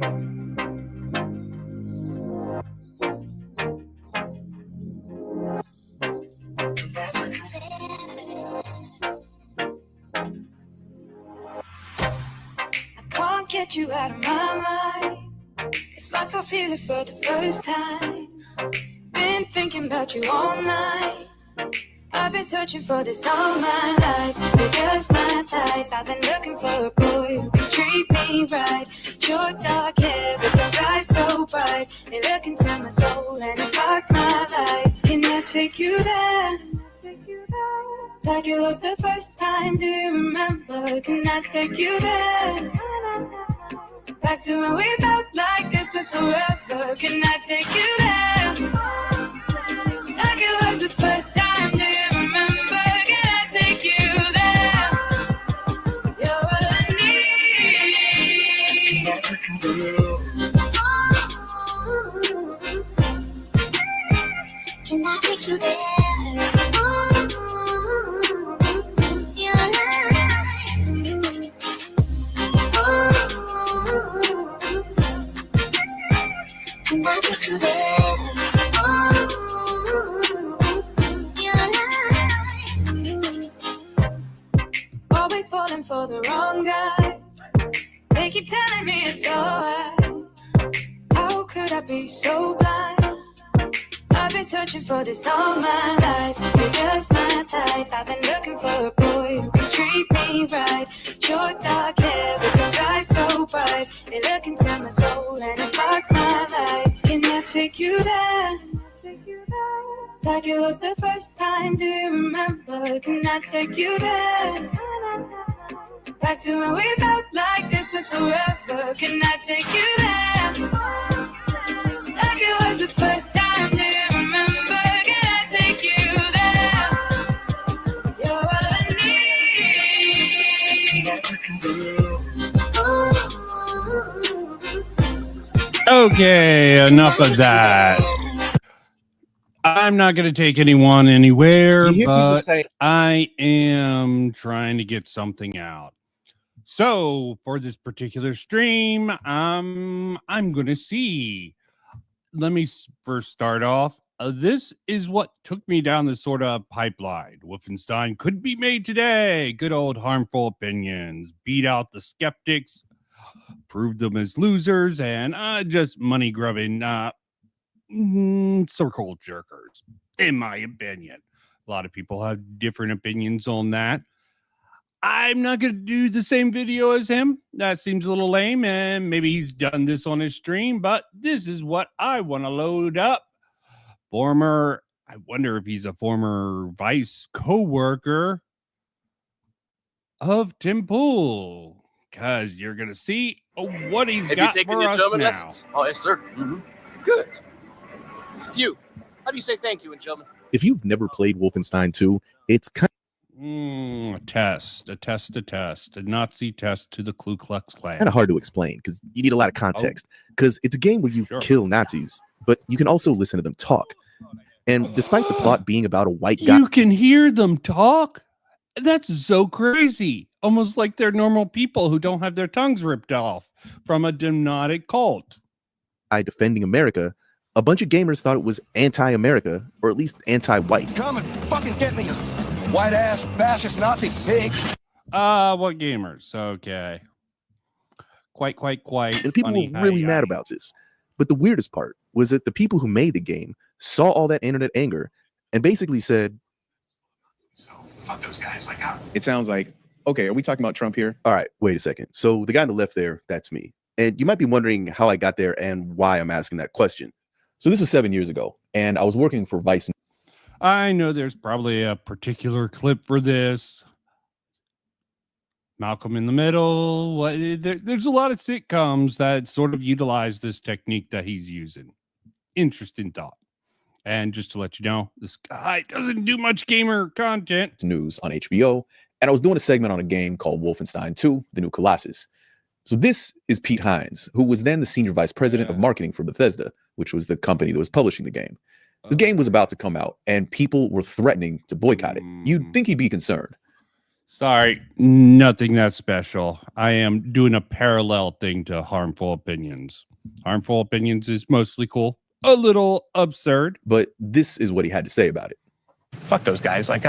Can't get you out of my mind. It's like I feel it for the first time. Been thinking about you all night. I've been searching for this all my life. You're just my type. I've been looking for a boy who can treat me right. Your dark hair, but those eyes so bright. They look into my soul and it sparks my life. Can I take you there? Like it was the first time, do you remember? Can I take you there? Back to when we felt like this was forever. Can I take you there? Like it was the first time, do you remember? Can I take you there? You're what I need. Can I take you there? Can I take you there? Always falling for the wrong guy. They keep telling me it's alright. How could I be so blind? I've been searching for this all my life. You're just my type. I've been looking for a boy who can treat me right. Your dark hair with those eyes so bright. They look into my soul and it sparks my life. Can I take you there? Like it was the first time, do you remember? Can I take you there? Back to when we felt like this was forever. Can I take you there? Like it was the first time, do you remember? Can I take you there? You're all I need. Can I take you there? Okay, enough of that. I'm not going to take anyone anywhere, but I am trying to get something out. So for this particular stream, I'm going to see. Let me first start off. This is what took me down this sort of pipeline. Wolfenstein could be made today. Good old harmful opinions. Beat out the skeptics. Prove them as losers. And just money grubbing circle jerkers, in my opinion. A lot of people have different opinions on that. I'm not going to do the same video as him. That seems a little lame, and maybe he's done this on his stream, but this is what I want to load up. I wonder if he's a former vice co-worker of Tim Pool, because you're going to see what he's got for us now. Have you taken your German lessons? Oh, yes, sir. Mm-hmm. Good. You, how do you say thank you in German? If you've never played Wolfenstein 2, it's kind a test, a Nazi test to the Ku Klux Klan. kind of hard to explain because you need a lot of context. Because it's a game where you kill Nazis, but you can also listen to them talk. And despite the plot being about a white guy, you can hear them talk. That's so crazy. Almost like they're normal people who don't have their tongues ripped off from a demonic cult. Defending America. A bunch of gamers thought it was anti-America, or at least anti-white. Come and fucking get me, you white-ass, fascist Nazi pigs. What gamers? Okay. Quite. And people were really mad about this. But the weirdest part was that the people who made the game saw all that internet anger and basically said, so fuck those guys. Like, it sounds like, okay, are we talking about Trump here? All right, wait a second. So the guy on the left there, that's me. And you might be wondering how I got there and why I'm asking that question. So this is 7 years ago, and I was working for Vice. I know there's probably a particular clip for this. Malcolm in the Middle. There's a lot of sitcoms that sort of utilize this technique that he's using. Interesting thought. And just to let you know, this guy doesn't do much gamer content. News on HBO, and I was doing a segment on a game called Wolfenstein 2, The New Colossus. So this is Pete Hines, who was then the senior vice president of marketing for Bethesda, which was the company that was publishing the game. This game was about to come out, and people were threatening to boycott it. You'd think he'd be concerned. Sorry, nothing that special. I am doing a parallel thing to Harmful Opinions. Harmful Opinions is mostly cool, a little absurd. But this is what he had to say about it. Fuck those guys. Like,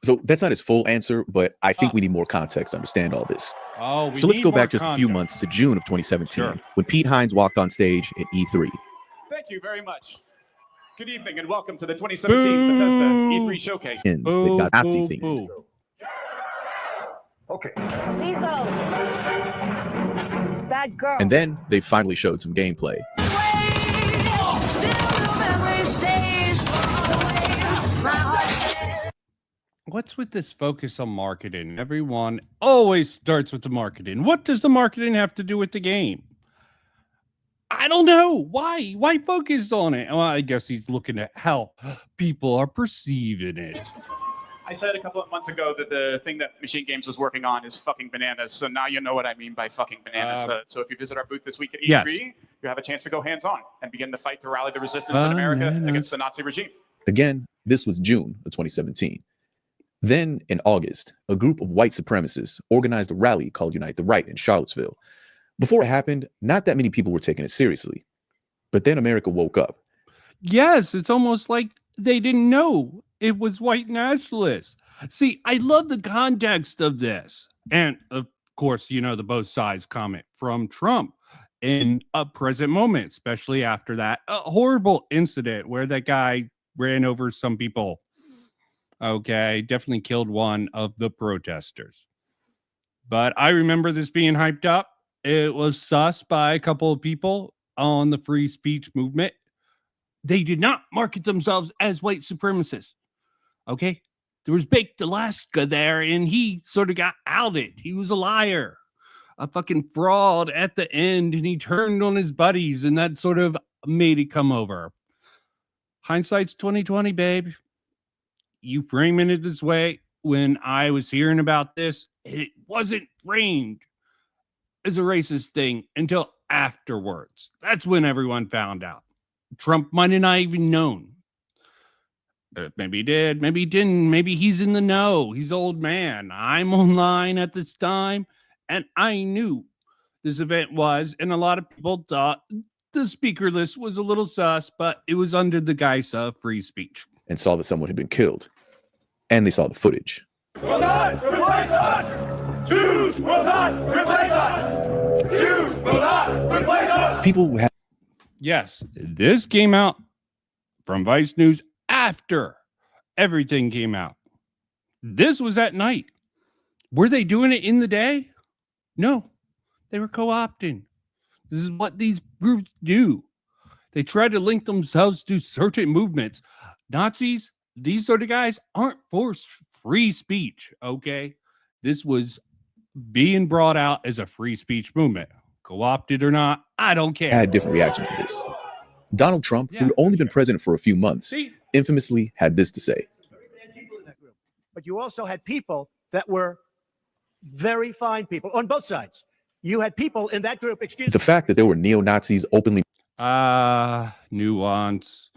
So that's not his full answer, but I think we need more context to understand all this. Oh, So let's go back just a few months to June of 2017, when Pete Hines walked on stage at E3. Thank you very much. Good evening and welcome to the 2017 Bethesda E3 Showcase. And they got Nazi themed. Okay. Bad girl. And then they finally showed some gameplay. What's with this focus on marketing? Everyone always starts with the marketing. What does the marketing have to do with the game? I don't know. Why? Why focus on it? Well, I guess he's looking at how people are perceiving it. I said a couple of months ago that the thing that Machine Games was working on is fucking bananas. So now you know what I mean by fucking bananas. So if you visit our booth this week at E3, yes. you have a chance to go hands-on and begin the fight to rally the resistance in America against the Nazi regime. Again, this was June of 2017. Then, in August, a group of white supremacists organized a rally called Unite the Right in Charlottesville. Before it happened, not that many people were taking it seriously. But then America woke up. Yes, it's almost like they didn't know it was white nationalists. See, I love the context of this. And, of course, you know, the both sides comment from Trump in a present moment, especially after that horrible incident where that guy ran over some people. Okay, definitely killed one of the protesters. But I remember this being hyped up. It was sus by a couple of people on the free speech movement. They did not market themselves as white supremacists. Okay, there was Baked Alaska there, and he sort of got outed. He was a liar, a fucking fraud at the end, and he turned on his buddies, and that sort of made it come over. Hindsight's 2020, babe. You framing it this way, when I was hearing about this, it wasn't framed as a racist thing until afterwards. That's when everyone found out. Trump might have not even known. Maybe he did, maybe he didn't, maybe he's in the know. He's old man. I'm online at this time, and I knew this event was, and a lot of people thought the speaker list was a little sus, but it was under the guise of free speech. And saw that someone had been killed. And they saw the footage. Will not replace us! Jews will not replace us! Jews will not replace us! People who had... Yes, this came out from Vice News after everything came out. This was at night. Were they doing it in the day? No, they were co-opting. This is what these groups do. They try to link themselves to certain movements. Nazis, these sort of guys aren't for free speech, okay? This was being brought out as a free speech movement. Co-opted or not, I don't care. Had different reactions to this. Donald Trump, who'd only been president for a few months, infamously had this to say. But you also had people that were very fine people on both sides. You had people in that group, The fact that there were neo-Nazis openly... Nuance.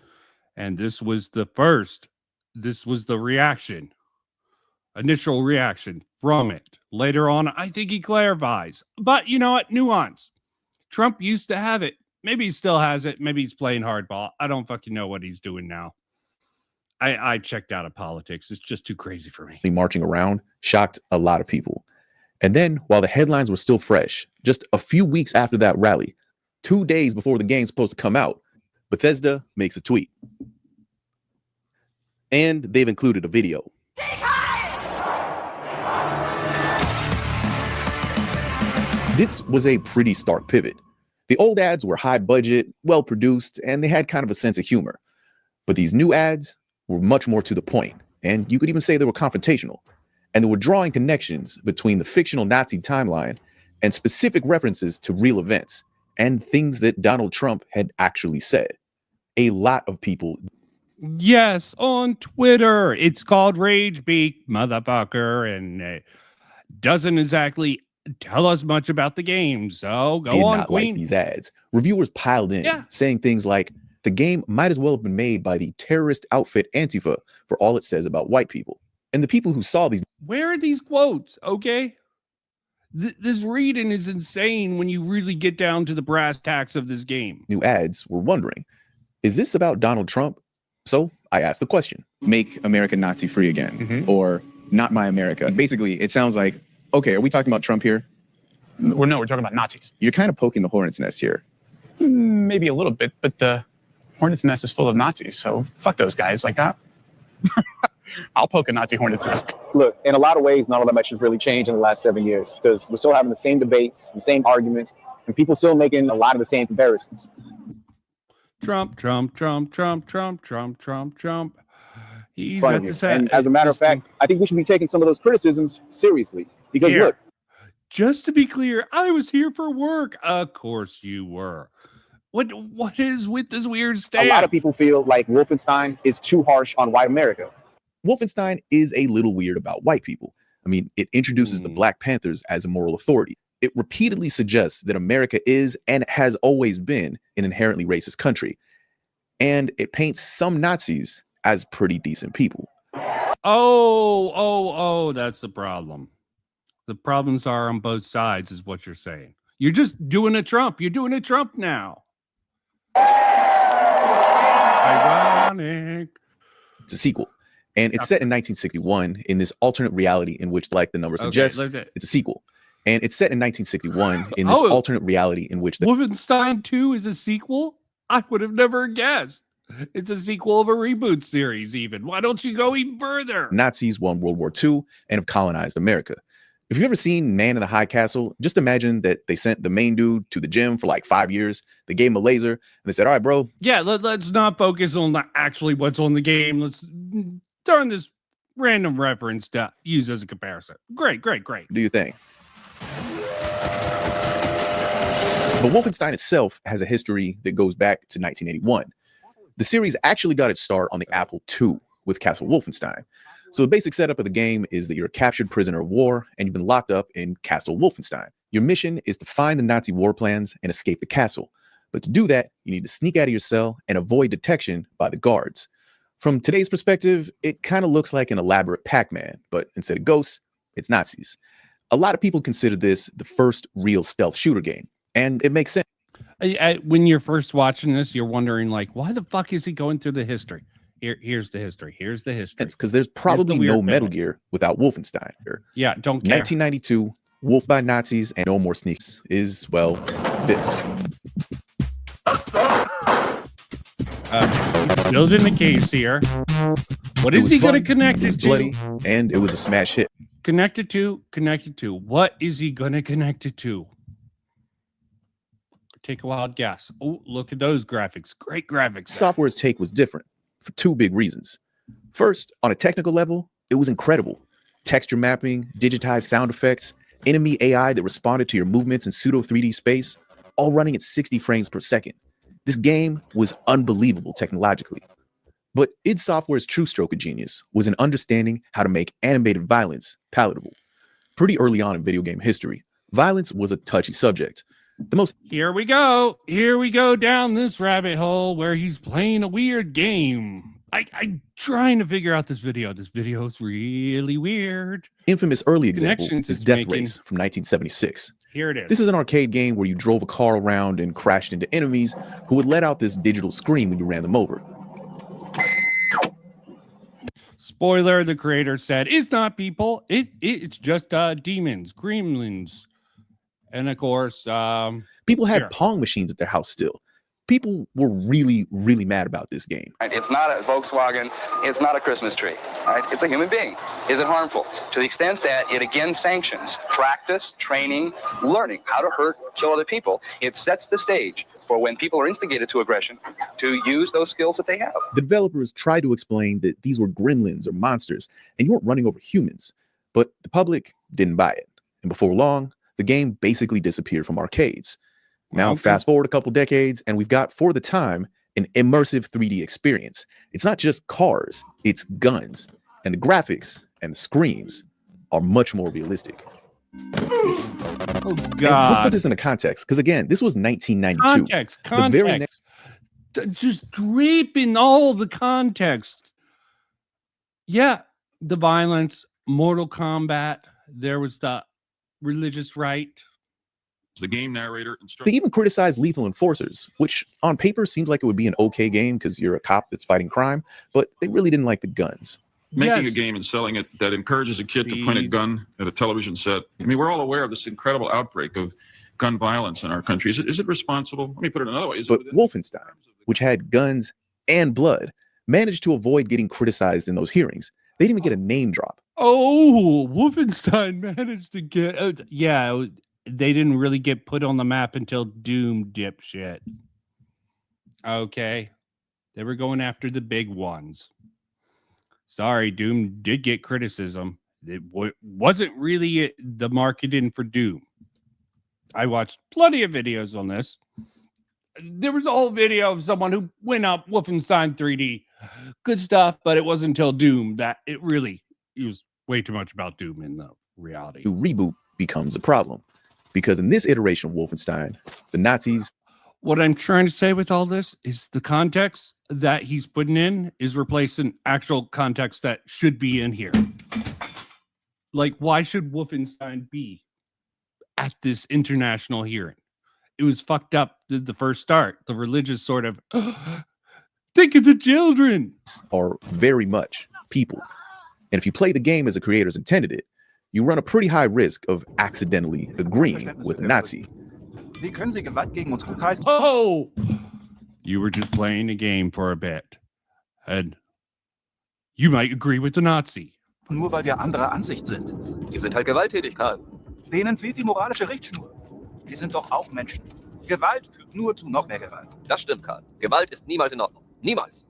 And this was the first. This was the reaction. Initial reaction from it. Later on, I think he clarifies. But you know what? Nuance. Trump used to have it. Maybe he still has it. Maybe he's playing hardball. I don't fucking know what he's doing now. I checked out of politics. It's just too crazy for me. Marching around shocked a lot of people. And then, while the headlines were still fresh, just a few weeks after that rally, 2 days before the game's supposed to come out, Bethesda makes a tweet. And they've included a video. This was a pretty stark pivot. The old ads were high budget, well produced, and they had kind of a sense of humor. But these new ads were much more to the point, and you could even say they were confrontational. And they were drawing connections between the fictional Nazi timeline and specific references to real events and things that Donald Trump had actually said. A lot of people... Yes, on Twitter. It's called Ragebeak, motherfucker, and it doesn't exactly tell us much about the game. So go on, not Queen. Like these ads. Reviewers piled in, saying things like, the game might as well have been made by the terrorist outfit Antifa for all it says about white people. And the people who saw these Where are these quotes? Okay. This reading is insane when you really get down to the brass tacks of this game. new ads were wondering, is this about Donald Trump? So I asked the question. Make America Nazi free again, or not my America. Basically, it sounds like, okay, are we talking about Trump here? Well, no, we're talking about Nazis. You're kind of poking the hornet's nest here. Maybe a little bit, but the hornet's nest is full of Nazis, so fuck those guys like that. I'll poke a Nazi hornet's nest. Look, in a lot of ways, not all that much has really changed in the last 7 years because we're still having the same debates, the same arguments, and people still making a lot of the same comparisons. Trump. He's Front at of you. the set. And as a matter of fact, I think we should be taking some of those criticisms seriously because Here. look, Just to be clear, I was here for work. Of course you were. What is with this weird stamp? a lot of people feel like Wolfenstein is too harsh on white America. Wolfenstein is a little weird about white people. I mean, it introduces the Black Panthers as a moral authority. It repeatedly suggests that America is and has always been an inherently racist country. And it paints some Nazis as pretty decent people. Oh, that's the problem. The problems are on both sides, is what you're saying. You're just doing a Trump. You're doing a Trump now. Ironic. It's a sequel. And it's set in 1961 in this alternate reality in which, like the number suggests, it's a sequel. And it's set in 1961 in this alternate reality in which Wolfenstein 2 is a sequel? I would have never guessed. It's a sequel of a reboot series, even. Why don't you go even further? Nazis won World War II and have colonized America. If you've ever seen Man in the High Castle, just imagine that they sent the main dude to the gym for like 5 years. They gave him a laser and they said, all right, bro. Yeah, let's not focus on actually what's on the game. Let's turn this random reference to use as a comparison. Great. Do your thing. But Wolfenstein itself has a history that goes back to 1981. The series actually got its start on the Apple II with Castle Wolfenstein. So the basic setup of the game is that you're a captured prisoner of war and you've been locked up in Castle Wolfenstein. Your mission is to find the Nazi war plans and escape the castle. But to do that, you need to sneak out of your cell and avoid detection by the guards. From today's perspective, it kind of looks like an elaborate Pac-Man, but instead of ghosts, it's Nazis. A lot of people consider this the first real stealth shooter game, and it makes sense. When you're first watching this, you're wondering, like, why the fuck is he going through the history? Here's the history. It's because there's probably no Metal Gear without Wolfenstein. Yeah, don't care. 1992, Wolf by Nazis and No More Sneaks is, well, this. Building the case here. What is he going to connect it to? Bloody, and it was a smash hit. Connected to. What is he going to connect it to? Take a wild guess. Oh, look at those graphics. Great graphics. Software's take was different for two big reasons. First, on a technical level, it was incredible. Texture mapping, digitized sound effects, enemy AI that responded to your movements in pseudo 3D space, all running at 60 frames per second. This game was unbelievable technologically. But id Software's true stroke of genius was in understanding how to make animated violence palatable. Pretty early on in video game history, violence was a touchy subject. Here we go down this rabbit hole where he's playing a weird game. I'm trying to figure out this video. This video is really weird. Infamous early example is Death Race from 1976. Here it is. This is an arcade game where you drove a car around and crashed into enemies who would let out this digital scream when you ran them over. Spoiler, the creator said, it's not people. It's just demons, gremlins. And of course, people had Pong machines at their house still. People were really, really mad about this game. It's not a Volkswagen. It's not a Christmas tree. Right? It's a human being. Is it harmful? To the extent that it again sanctions practice, training, learning how to hurt, kill other people, it sets the stage for when people are instigated to aggression to use those skills that they have. The developers tried to explain that these were gremlins or monsters and you weren't running over humans, but the public didn't buy it. And before long, the game basically disappeared from arcades. Now, fast forward a couple decades, and we've got, for the time, an immersive 3D experience. It's not just cars, it's guns. And the graphics and the screams are much more realistic. Oh, God. Let's put this into context, because again, this was 1992. Context. The very next... Just draping all the context. Yeah, the violence, Mortal Kombat, there was the religious right. The game narrator They even criticized Lethal Enforcers, which on paper seems like it would be an okay game because you're a cop that's fighting crime, but they really didn't like the guns. Making a game and selling it that encourages a kid to point a gun at a television set. I mean, we're all aware of this incredible outbreak of gun violence in our country. Is it responsible? Let me put it another way. But Wolfenstein, which had guns and blood, managed to avoid getting criticized in those hearings. They didn't even get a name drop. Oh, Wolfenstein managed to get... they didn't really get put on the map until Doom, dipshit. Okay. They were going after the big ones. Sorry, Doom did get criticism. It wasn't really the marketing for Doom. I watched plenty of videos on this. There was a whole video of someone who went up Wolfenstein 3D. Good stuff, but it wasn't until Doom that it was way too much about Doom in the reality. The reboot becomes a problem because in this iteration of Wolfenstein, the Nazis... What I'm trying to say with all this is the context that he's putting in is replacing actual context that should be in here. Like, why should Wolfenstein be at this international hearing? It was fucked up the first start. The religious sort of, think of the children. Are very much people. And if you play the game as the creators intended it, you run a pretty high risk of accidentally agreeing with a Nazi. Oh! You were just playing a game for a bit. And you might agree with the Nazi. Nur weil wir anderer Ansicht sind. Die sind halt gewalttätig, Karl. Denen fehlt die moralische Richtschnur. Die sind doch auch Menschen. Gewalt führt nur zu noch mehr Gewalt. Das stimmt, Karl. Gewalt ist niemals in Ordnung. Niemals.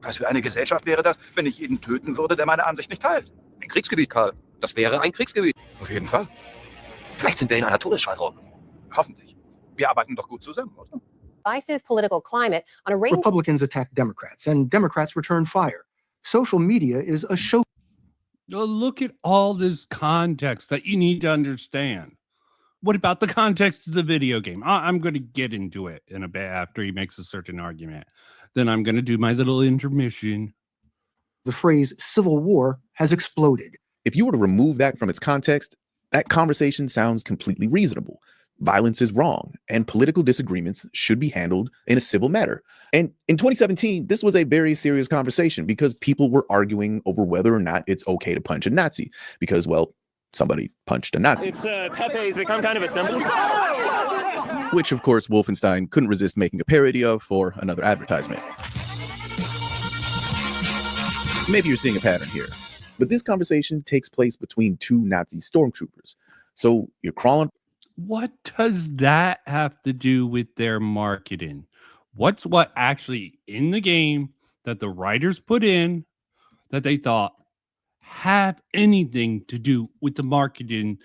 Was für eine Gesellschaft wäre das, wenn ich jeden töten würde, der meine Ansicht nicht teilt? Ein Kriegsgebiet, Karl. Das wäre ein Kriegsgebiet. Auf jeden Fall. Vielleicht sind wir in einer Todesschwadron. Hoffentlich. Wir arbeiten doch gut zusammen, oder? Divisive political climate on a range. Republicans attack Democrats, and Democrats return fire. Social media is a show. Look at all this context that you need to understand. What about the context of the video game? I'm going to get into it in a bit after he makes a certain argument. Then I'm going to do my little intermission. The phrase civil war has exploded. If you were to remove that from its context, that conversation sounds completely reasonable. Violence is wrong, and political disagreements should be handled in a civil manner. And in 2017, this was a very serious conversation because people were arguing over whether or not it's okay to punch a Nazi because, well, somebody punched a Nazi. It's Pepe's become kind of a symbol. Which, of course, Wolfenstein couldn't resist making a parody of for another advertisement. Maybe you're seeing a pattern here, but this conversation takes place between two Nazi stormtroopers. So you're crawling. What does that have to do with their marketing? What's what actually in the game that the writers put in that they thought have anything to do with the marketing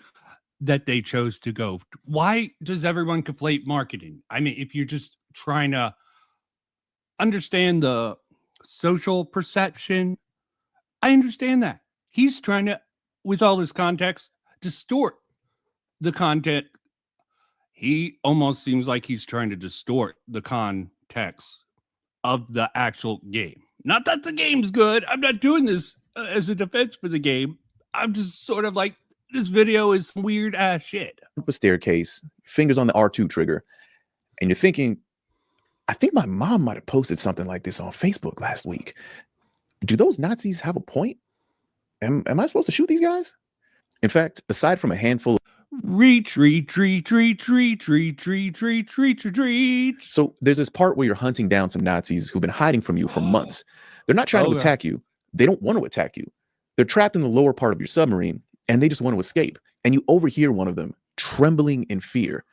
that they chose to go? Why does everyone conflate marketing? I mean, if you're just trying to understand the social perception, I understand that. He's trying to, with all this context, distort the content. He almost seems like he's trying to distort the context of the actual game. Not that the game's good. I'm not doing this as a defense for the game. I'm just sort of like, this video is weird ass shit. Up a staircase, fingers on the R2 trigger, and you're thinking, I think my mom might have posted something like this on Facebook last week. Do those Nazis have a point? Am I supposed to shoot these guys? In fact, aside from a handful of Retreat. So there's this part where you're hunting down some Nazis who've been hiding from you for months. They're not trying to attack you. They don't want to attack you. They're trapped in the lower part of your submarine and they just want to escape. And you overhear one of them trembling in fear.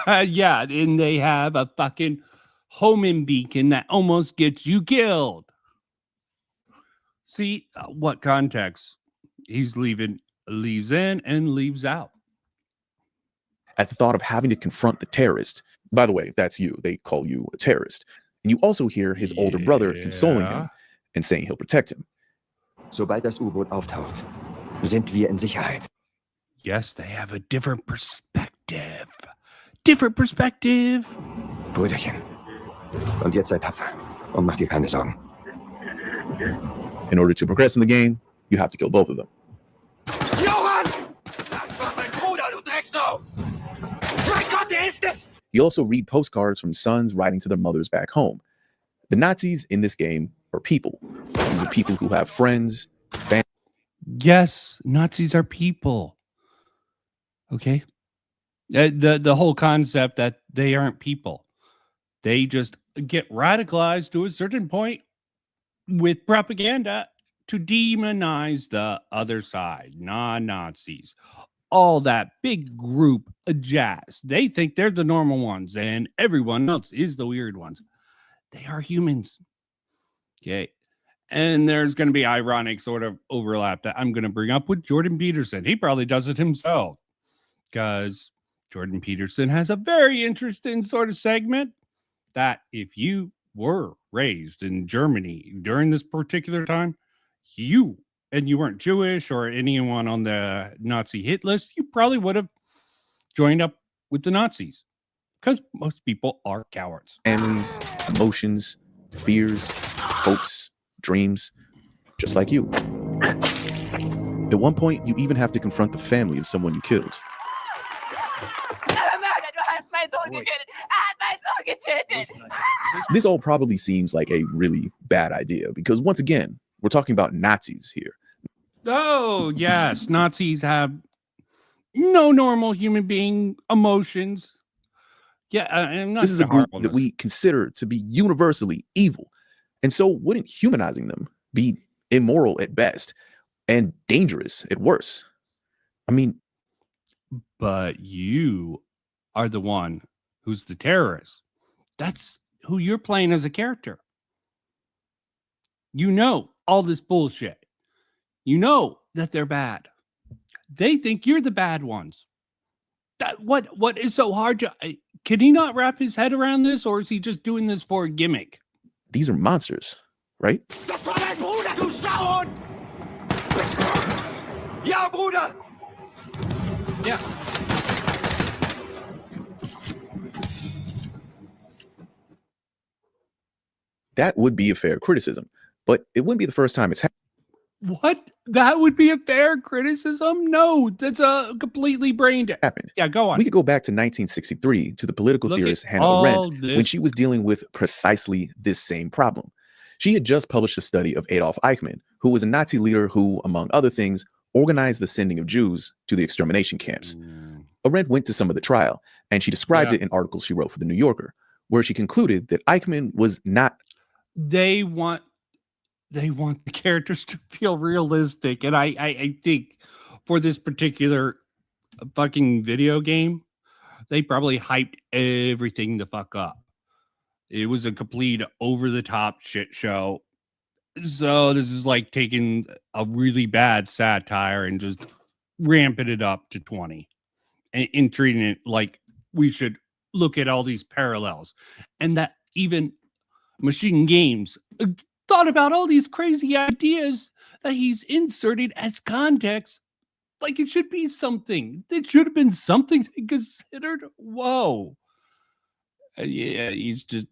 Yeah, and they have a fucking homing beacon that almost gets you killed. See what context he's leaves in and leaves out. At the thought of having to confront the terrorist. By the way, that's you. They call you a terrorist. And you also hear his older brother consoling him and saying he'll protect him. Sobald das U-Boot auftaucht, sind wir in Sicherheit. Yes, they have a different perspective. Different perspective. Brüderchen. Und jetzt sei tapfer und mach dir keine Sorgen. In order to progress in the game, you have to kill both of them. Johann! Das war mein Bruder, du Drecksau! Mein Gott, der ist es! You also read postcards from sons writing to their mothers back home. The Nazis in this game are people. These are people who have friends, family. Yes, Nazis are people. Okay. The whole concept that they aren't people. They just get radicalized to a certain point with propaganda to demonize the other side, non-Nazis. All that big group of jazz. They think they're the normal ones and everyone else is the weird ones. They are humans. Okay. And there's going to be ironic sort of overlap that I'm going to bring up with Jordan Peterson. He probably does it himself because Jordan Peterson has a very interesting sort of segment that if you were raised in Germany during this particular time, you weren't Jewish or anyone on the Nazi hit list, you probably would have joined up with the Nazis because most people are cowards. Families, emotions, fears, hopes, dreams, just like you. At one point, you even have to confront the family of someone you killed. This all probably seems like a really bad idea because once again, we're talking about Nazis here. Oh, yes. Nazis have no normal human being emotions. Yeah, this is a group that we consider to be universally evil. And so wouldn't humanizing them be immoral at best and dangerous at worst? I mean, but you are the one who's the terrorist. That's who you're playing as a character. You know all this bullshit. You know that they're bad. They think you're the bad ones. That what is so hard to... Can he not wrap his head around this, or is he just doing this for a gimmick? These are monsters, right? Das war dein Bruder, du Sauhund! Ja, Bruder! Ja. That would be a fair criticism, but it wouldn't be the first time it's happened. What? That would be a fair criticism? No, that's a completely brain dead. Happened. Yeah, go on. We could go back to 1963 to the political theorist Hannah Arendt when she was dealing with precisely this same problem. She had just published a study of Adolf Eichmann, who was a Nazi leader who, among other things, organized the sending of Jews to the extermination camps. Arendt went to some of the trial, and she described it in articles she wrote for The New Yorker, where she concluded that Eichmann was not... They want the characters to feel realistic. And I think for this particular fucking video game, they probably hyped everything the fuck up. It was a complete over-the-top shit show. So this is like taking a really bad satire and just ramping it up to 20 and treating it like we should look at all these parallels. And that even Machine Games thought about all these crazy ideas that he's inserted as context. Like it should be something. It should have been something considered. Whoa. Yeah, it's an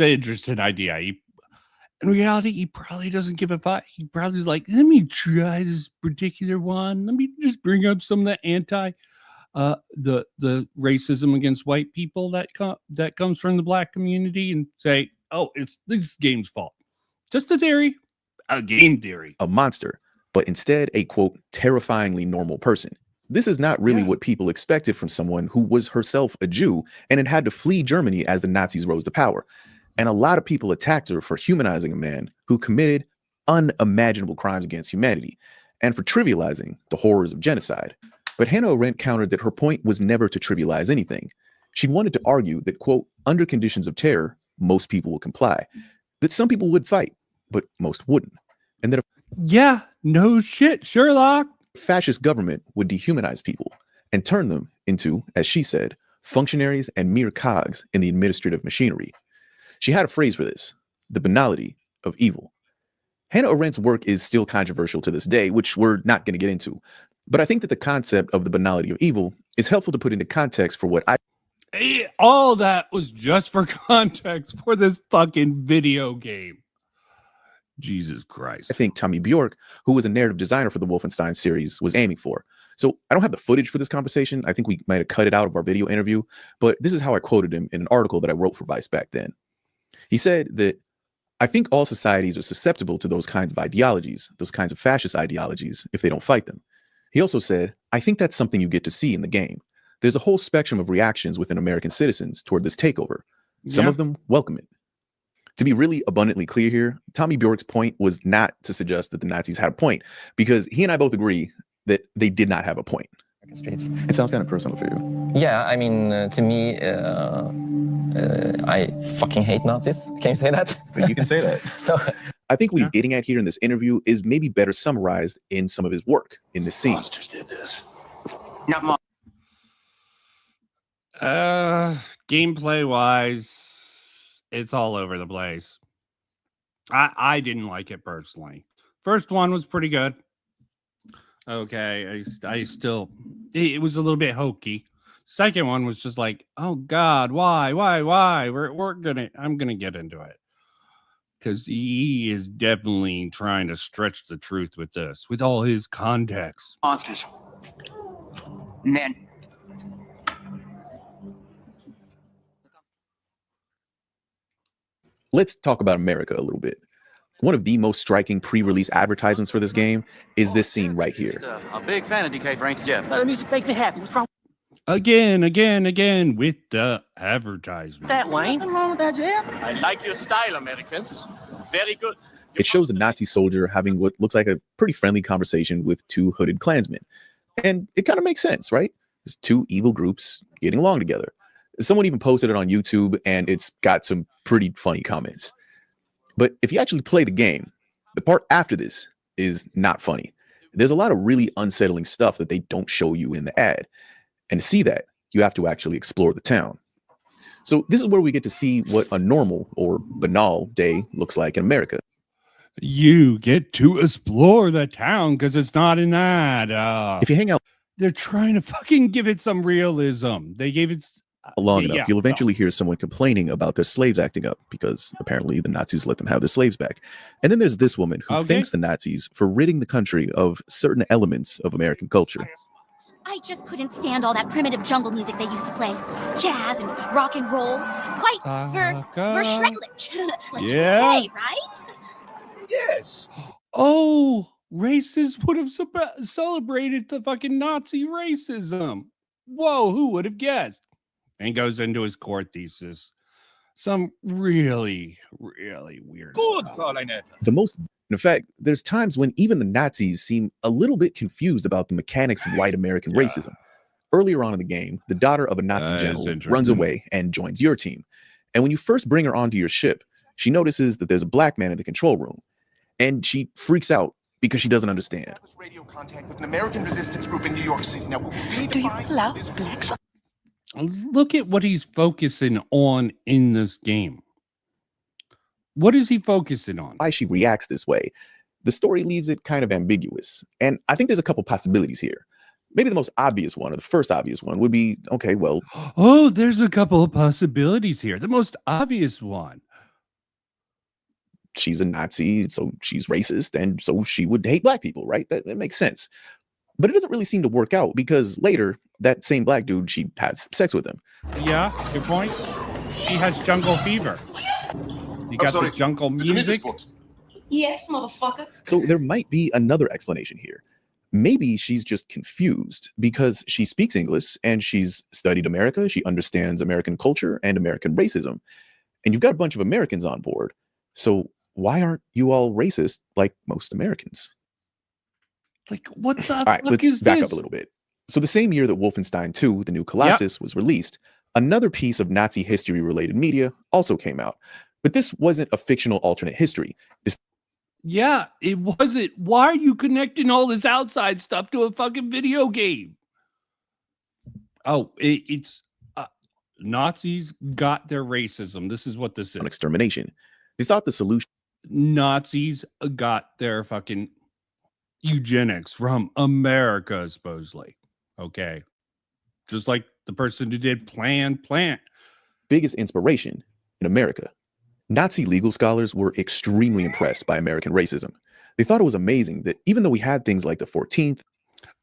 interesting idea. In reality, he probably doesn't give a fuck. He probably is like, let me try this particular one. Let me just bring up some of the the racism against white people that comes from the black community and say, oh, it's this game's fault. Just a theory, a game theory. A monster, but instead a, quote, terrifyingly normal person. This is not really what people expected from someone who was herself a Jew and had to flee Germany as the Nazis rose to power. And a lot of people attacked her for humanizing a man who committed unimaginable crimes against humanity and for trivializing the horrors of genocide. But Hannah Arendt countered that her point was never to trivialize anything. She wanted to argue that, quote, under conditions of terror, most people will comply, that some people would fight, but most wouldn't. And that yeah, no shit, Sherlock. Fascist government would dehumanize people and turn them into, as she said, functionaries and mere cogs in the administrative machinery. She had a phrase for this, the banality of evil. Hannah Arendt's work is still controversial to this day, which we're not going to get into. But I think that the concept of the banality of evil is helpful to put into context for what all that was just for context for this fucking video game. Jesus Christ. I think Tommy Bjork, who was a narrative designer for the Wolfenstein series, was aiming for. So I don't have the footage for this conversation. I think we might have cut it out of our video interview, but this is how I quoted him in an article that I wrote for Vice back then. He said that, I think all societies are susceptible to those kinds of ideologies, those kinds of fascist ideologies, if they don't fight them. He also said, I think that's something you get to see in the game. There's a whole spectrum of reactions within American citizens toward this takeover. Some of them welcome it. To be really abundantly clear here, Tommy Bjork's point was not to suggest that the Nazis had a point, because he and I both agree that they did not have a point. Streets. It sounds kind of personal for you. Yeah, I mean, to me, I fucking hate Nazis. Can you say that? You can say that. So I think what he's getting at here in this interview is maybe better summarized in some of his work in this scene. Monsters did this. Not Gameplay wise, it's all over the place. I didn't like it personally. First one was pretty good. Okay, I still, it was a little bit hokey. Second one was just like, oh God, why? I'm gonna get into it, because he is definitely trying to stretch the truth with this, with all his context. monsters. Men. Let's talk about America a little bit. One of the most striking pre-release advertisements for this game is this scene right here. A big fan of DK for ain't Jeff. The music makes me happy. What's wrong Again, with the advertisement. with that, Wayne? Nothing wrong with that, Jeff. I like your style, Americans. Very good. It shows a Nazi soldier having what looks like a pretty friendly conversation with two hooded Klansmen. And it kind of makes sense, right? There's two evil groups getting along together. Someone even posted it on YouTube, and it's got some pretty funny comments. But if you actually play the game, the part after this is not funny. There's a lot of really unsettling stuff that they don't show you in the ad. And to see that, you have to actually explore the town. So this is where we get to see what a normal or banal day looks like in America. You get to explore the town because it's not an ad. If you hang out they're trying to fucking give it some realism. They gave it long enough, you'll eventually hear someone complaining about their slaves acting up because apparently the Nazis let them have their slaves back. And then there's this woman who thanks the Nazis for ridding the country of certain elements of American culture. I just couldn't stand all that primitive jungle music they used to play. Jazz and rock and roll. Quite verschrecklich, like you say, right? Yes. Oh, racists would have celebrated the fucking Nazi racism. Whoa, who would have guessed? And goes into his core thesis. Some really, really weird stuff. The most, in fact, there's times when even the Nazis seem a little bit confused about the mechanics of white American racism. Earlier on in the game, the daughter of a Nazi general runs away and joins your team. And when you first bring her onto your ship, she notices that there's a black man in the control room. And she freaks out because she doesn't understand. Radio contact with an American resistance group in New York City. Now, do you allow blacks? Look at what he's focusing on in this game. What is he focusing on? Why she reacts this way. The story leaves it kind of ambiguous. And I think there's a couple possibilities here. Maybe the most obvious one, or the first obvious one, would be, okay, well... Oh, there's a couple of possibilities here. The most obvious one. She's a Nazi, so she's racist, and so she would hate black people, right? That makes sense. But it doesn't really seem to work out, because later, that same black dude, she has sex with him. Yeah, good point. She has jungle fever. You got the jungle music. Yes, motherfucker. So there might be another explanation here. Maybe she's just confused because she speaks English and she's studied America. She understands American culture and American racism. And you've got a bunch of Americans on board. So why aren't you all racist like most Americans? Like, what the all right, let's back up a little bit. So the same year that Wolfenstein 2, The New Colossus, was released, another piece of Nazi history-related media also came out. But this wasn't a fictional alternate history. Yeah, it wasn't. Why are you connecting all this outside stuff to a fucking video game? Oh, it's Nazis got their racism. This is what this is. On extermination. They thought the solution. Nazis got their fucking eugenics from America, supposedly. Okay. Just like the person who did Plant. Biggest inspiration in America. Nazi legal scholars were extremely impressed by American racism. They thought it was amazing that even though we had things like the 14th,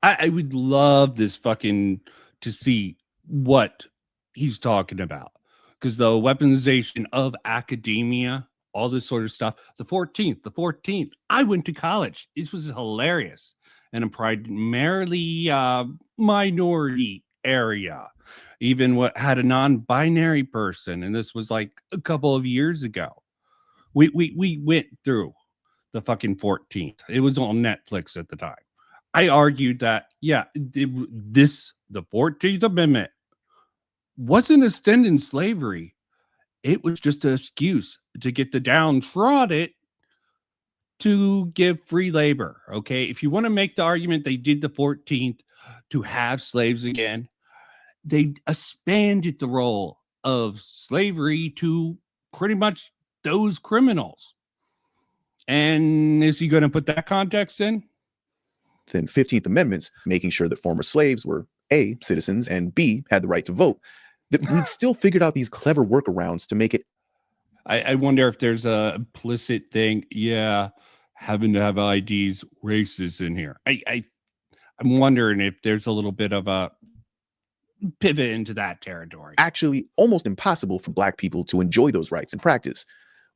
I would love this fucking to see what he's talking about, because the weaponization of academia, all this sort of stuff. The 14th. I went to college. This was hilarious, and a primarily minority area. Even what had a non-binary person, and this was like a couple of years ago. We went through the fucking 14th. It was on Netflix at the time. I argued that, yeah, the 14th Amendment wasn't extending slavery. It was just an excuse to get the downtrodden to give free labor. Okay. If you want to make the argument they did the 14th to have slaves again, they expanded the role of slavery to pretty much those criminals. And is he going to put that context in? then 15th Amendments, making sure that former slaves were A, citizens, and B, had the right to vote, that we'd still figured out these clever workarounds to make it. I wonder if there's a implicit thing. Yeah, having to have IDs racist in here. I'm wondering if there's a little bit of a pivot into that territory. Actually almost impossible for Black people to enjoy those rights in practice.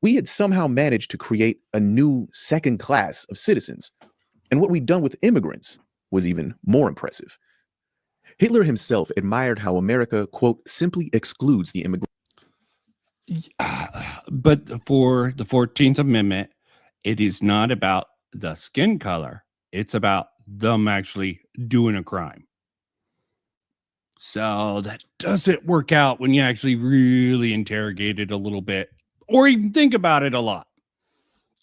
We had somehow managed to create a new second class of citizens. And what we'd done with immigrants was even more impressive. Hitler himself admired how America, quote, simply excludes the immigrant. But for the 14th Amendment, it is not about the skin color. It's about them actually doing a crime. So that doesn't work out when you actually really interrogate it a little bit or even think about it a lot.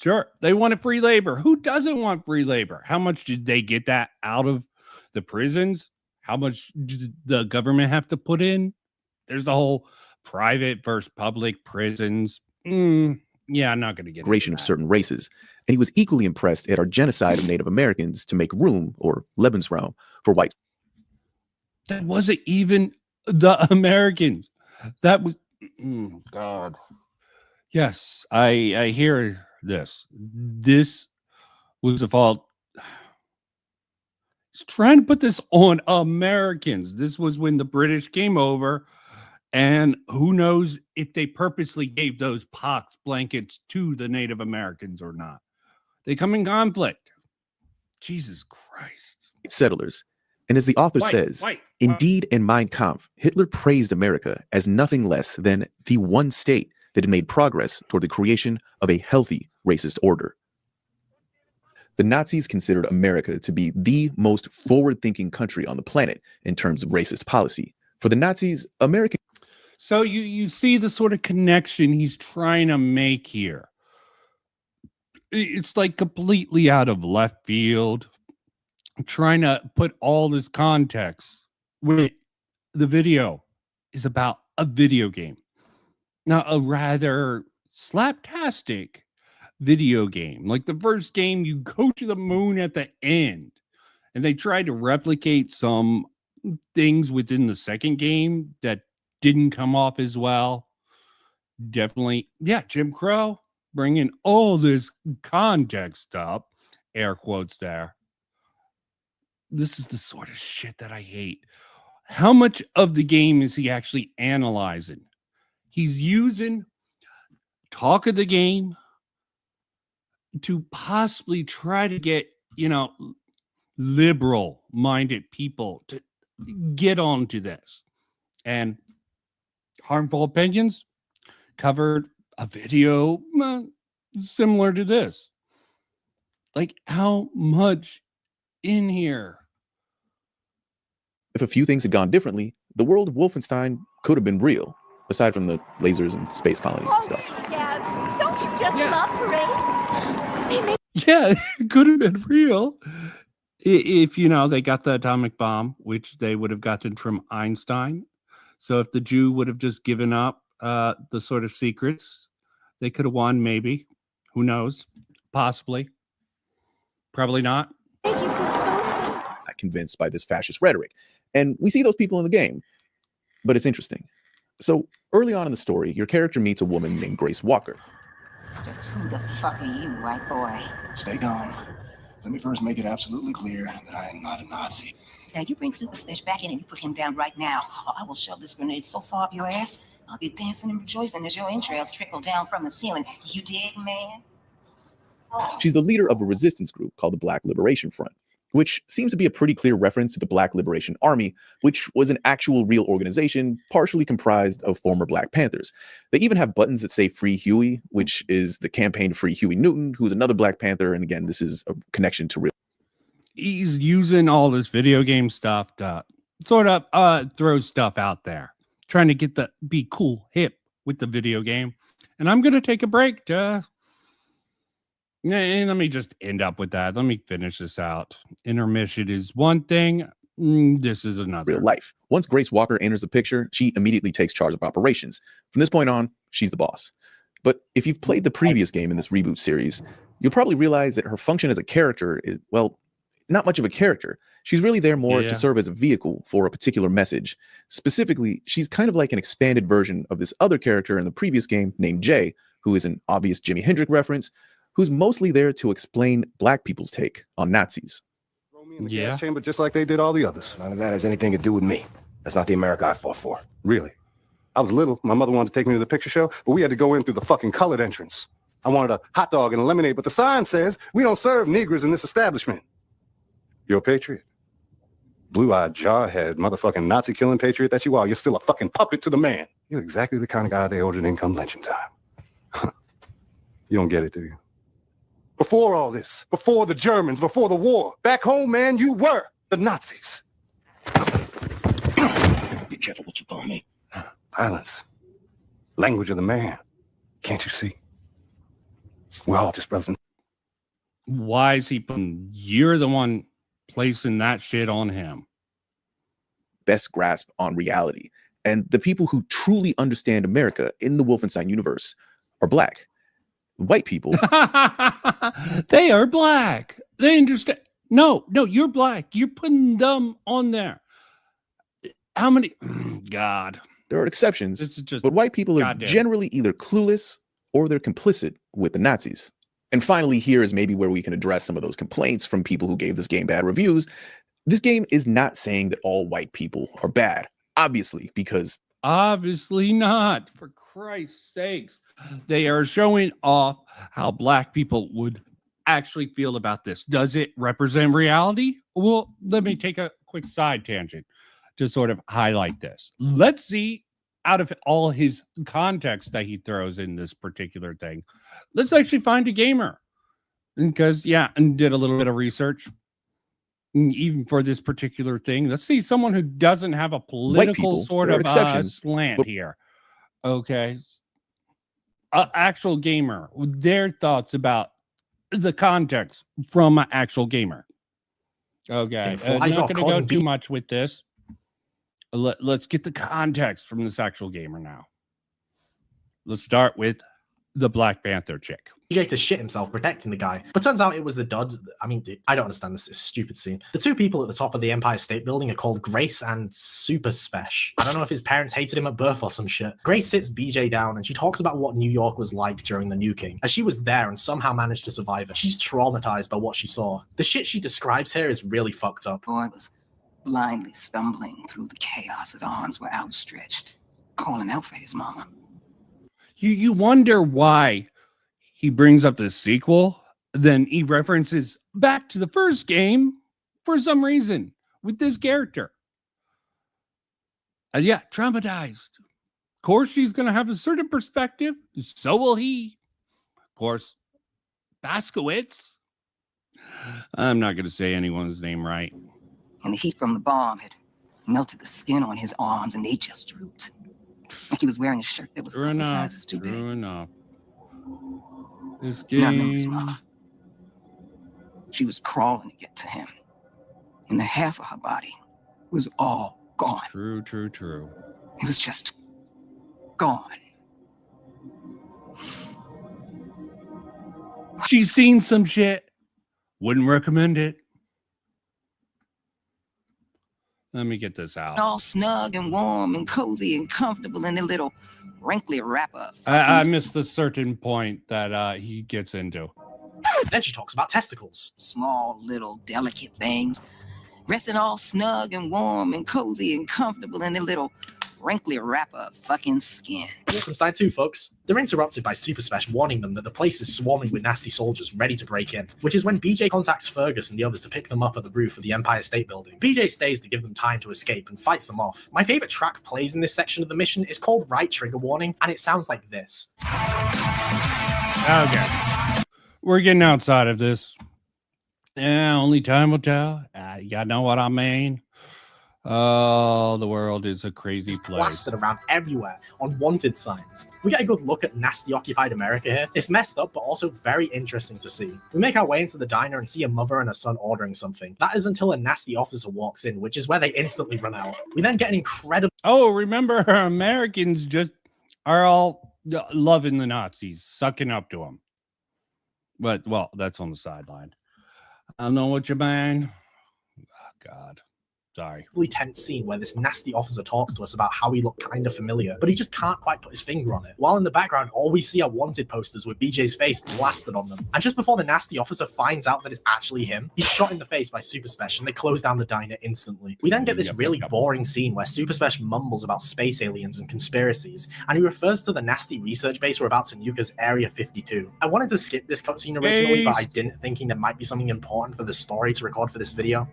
Sure, they wanted free labor. Who doesn't want free labor? How much did they get that out of the prisons? How much did the government have to put in? There's the whole private versus public prisons. Yeah, I'm not going to get Migration of certain races. And he was equally impressed at our genocide of Native Americans to make room, or Lebensraum, for whites. That wasn't even the Americans. That was, God. Yes, I hear this. This was the fault. He's trying to put this on Americans. This was when the British came over, and who knows if they purposely gave those pox blankets to the Native Americans or not. They come in conflict. Jesus Christ. Settlers. And as the author says, indeed in Mein Kampf, Hitler praised America as nothing less than the one state that had made progress toward the creation of a healthy racist order. The Nazis considered America to be the most forward-thinking country on the planet in terms of racist policy. For the Nazis, America... So you see the sort of connection he's trying to make here. It's like completely out of left field. Trying to put all this context with the video is about a video game. Now, a rather slaptastic video game. Like the first game, you go to the moon at the end, and they tried to replicate some things within the second game that didn't come off as well. Definitely, yeah, Jim Crow bringing all this context up, air quotes there. This is the sort of shit that I hate. How much of the game is he actually analyzing? He's using talk of the game to possibly try to get, liberal-minded people to get onto this. And Harmful Opinions covered a video similar to this. Like, how much in here? If a few things had gone differently, the world of Wolfenstein could have been real, aside from the lasers and space colonies and stuff. Dad, don't you just love parades? They make Yeah, it could have been real. If, they got the atomic bomb, which they would have gotten from Einstein. So if the Jew would have just given up the sort of secrets, they could have won, maybe. Who knows? Possibly. Probably not. you feel so safe. Not convinced by this fascist rhetoric. And we see those people in the game. But it's interesting. So early on in the story, your character meets a woman named Grace Walker. Just who the fuck are you, white boy? Stay calm. Let me first make it absolutely clear that I am not a Nazi. Now you bring Super Smash back in and you put him down right now, or I will shove this grenade so far up your ass, I'll be dancing and rejoicing as your entrails trickle down from the ceiling. You dig, man? She's the leader of a resistance group called the Black Liberation Front, which seems to be a pretty clear reference to the Black Liberation Army, which was an actual real organization partially comprised of former Black Panthers. They even have buttons that say Free Huey, which is the campaign to free Huey Newton, who's another Black Panther. And again, this is a connection to real. He's using all this video game stuff to sort of throw stuff out there, trying to get be cool, hip with the video game. And I'm going to take a break to... And let me just end up with that. Let me finish this out. Intermission is one thing. This is another. Real life. Once Grace Walker enters the picture, she immediately takes charge of operations. From this point on, she's the boss. But if you've played the previous game in this reboot series, you'll probably realize that her function as a character is, well, not much of a character. She's really there more to serve as a vehicle for a particular message. Specifically, she's kind of like an expanded version of this other character in the previous game named Jay, who is an obvious Jimi Hendrix reference, who's mostly there to explain Black people's take on Nazis. Throw me in the gas chamber just like they did all the others. None of that has anything to do with me. That's not the America I fought for. Really? I was little. My mother wanted to take me to the picture show, but we had to go in through the fucking colored entrance. I wanted a hot dog and a lemonade, but the sign says we don't serve Negroes in this establishment. You're a patriot? Blue-eyed, jarhead, motherfucking Nazi-killing patriot that you are. You're still a fucking puppet to the man. You're exactly the kind of guy they ordered in come lynching time. You don't get it, do you? Before all this, before the Germans, before the war, back home, man, you were the Nazis. Be careful what you call me. Violence. Language of the man. Can't you see? We're all just brothers. Why is he putting... You're the one placing that shit on him. Best grasp on reality. And the people who truly understand America in the Wolfenstein universe are Black. White people. They are Black. They understand. No, you're Black. You're putting them on there. How many? God. There are exceptions, but white people are generally either clueless or they're complicit with the Nazis. And finally, here is maybe where we can address some of those complaints from people who gave this game bad reviews. This game is not saying that all white people are bad, obviously, because... Obviously not, for Christ's sakes. They are showing off how Black people would actually feel about this. Does it represent reality? Well, let me take a quick side tangent to sort of highlight this. Let's see, out of all his context that he throws in this particular thing, let's actually find a gamer. Because, and did a little bit of research. Even for this particular thing, let's see someone who doesn't have a political sort of slant here. Okay. Actual gamer, their thoughts about the context from an actual gamer. Okay. I'm not going to go too much with this. Let's get the context from this actual gamer now. Let's start with the Black Panther chick. DJ to shit himself protecting the guy, but turns out it was the dud. I mean, I don't understand this stupid scene. The two people at the top of the Empire State Building are called Grace and Super Spesh. I don't know if his parents hated him at birth or some shit. Grace sits BJ down and she talks about what New York was like during the nuking, as she was there and somehow managed to survive it. She's traumatized by what she saw. The shit she describes here is really fucked up. Boy was blindly stumbling through the chaos. His arms were outstretched, calling out for his mama. You wonder why he brings up the sequel, then he references back to the first game for some reason with this character. Traumatized. Of course, she's going to have a certain perspective. So will he. Of course, Baskowitz. I'm not going to say anyone's name right. And the heat from the bomb had melted the skin on his arms, and they just drooped. Like he was wearing a shirt that was a couple sizes too big. True enough. This game. His mama. She was crawling to get to him, and the half of her body was all gone. True. It was just gone. She's seen some shit. Wouldn't recommend it. Let me get this out. All snug and warm and cozy and comfortable in their little wrinkly wrap-up. I missed the certain point that he gets into. Then she talks about testicles. Small, little, delicate things. Resting all snug and warm and cozy and comfortable in their little wrinkly wrap-up fucking skin. Wolfenstein 2, folks. They're interrupted by Super Special warning them that the place is swarming with nasty soldiers ready to break in, which is when BJ contacts Fergus and the others to pick them up at the roof of the Empire State Building. BJ stays to give them time to escape and fights them off. My favorite track plays in this section of the mission is called Right Trigger Warning, and it sounds like this. Okay. We're getting outside of this. Yeah, only time will tell. You know what I mean? Oh, the world is a crazy place. Plastered around everywhere on wanted signs. We get a good look at nasty occupied America here. It's messed up, but also very interesting to see. We make our way into the diner and see a mother and a son ordering something. That is until a nasty officer walks in, which is where they instantly run out. We then get an incredible... Oh, remember, Americans just are all loving the Nazis, sucking up to them. But, well, that's on the sideline. I know what you mean. Oh, God. Sorry. Really tense scene where this nasty officer talks to us about how he looked kind of familiar, but he just can't quite put his finger on it. While in the background, all we see are wanted posters with BJ's face blasted on them. And just before the nasty officer finds out that it's actually him, he's shot in the face by Super Special and they close down the diner instantly. We then get this really boring scene where Super Special mumbles about space aliens and conspiracies, and he refers to the nasty research base we're about to nuke as Area 52. I wanted to skip this cutscene originally, but I didn't, thinking there might be something important for the story to record for this video.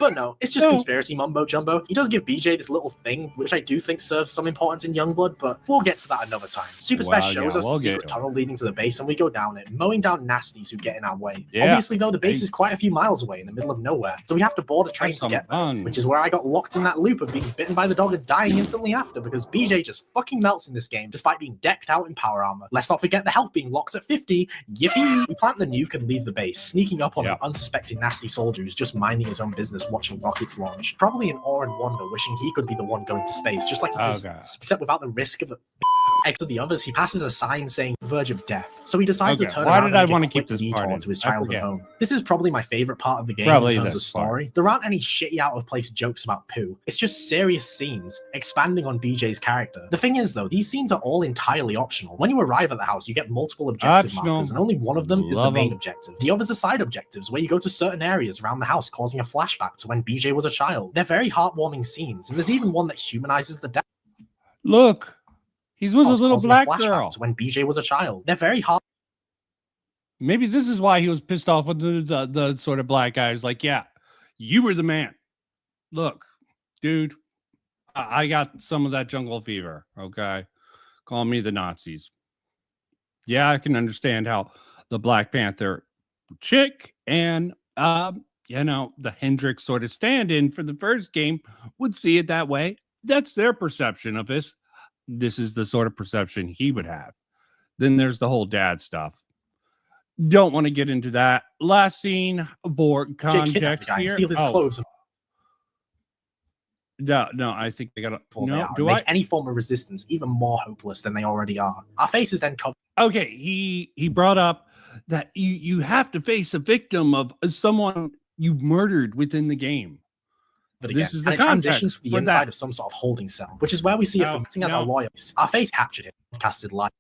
But no, it's just conspiracy mumbo jumbo. He does give BJ this little thing, which I do think serves some importance in Youngblood, but we'll get to that another time. Super Special shows us the secret tunnel leading to the base, and we go down it, mowing down nasties who get in our way. Obviously, though, the base is quite a few miles away in the middle of nowhere, so we have to board a train to get there, which is where I got locked in that loop of being bitten by the dog and dying instantly after, because BJ just fucking melts in this game, despite being decked out in power armor. Let's not forget the health being locked at 50. Yippee! We plant the nuke and leave the base, sneaking up on an unsuspecting nasty soldier who's just minding his own business watching rockets launch, probably in awe and wonder, wishing he could be the one going to space, just like he is, except without the risk of to the others. He passes a sign saying verge of death, so he decides to turn around and want to keep this detour to his childhood home. This is probably my favorite part of the game in terms of story. There aren't any shitty out of place jokes about poo. It's just serious scenes expanding on BJ's character. The thing is though, these scenes are all entirely optional. When you arrive at the house, you get multiple objective markers, and only one of them is the main objective. The others are side objectives where you go to certain areas around the house, causing a flashback to when BJ was a child. They're very heartwarming scenes, and there's even one that humanizes the death. Look, he's with a little black girl. To when BJ was a child. They're very hard. Maybe this is why he was pissed off with the sort of black guys. Like, yeah, you were the man. Look, dude, I got some of that jungle fever. Okay, call me the Nazis. Yeah, I can understand how the Black Panther chick and you know, the Hendrix sort of stand-in for the first game would see it that way. That's their perception of this. This is the sort of perception he would have. Then there's the whole dad stuff. Don't want to get into that. Last scene for context here. Steal his clothes. No, I think they gotta. No, do make any form of resistance even more hopeless than they already are. Our faces then cover. Okay, he brought up that you have to face a victim of someone you murdered within the game. But this is the transitions to the inside of some sort of holding cell, which is where we see her acting as our lawyer. Our face captured him, casted live.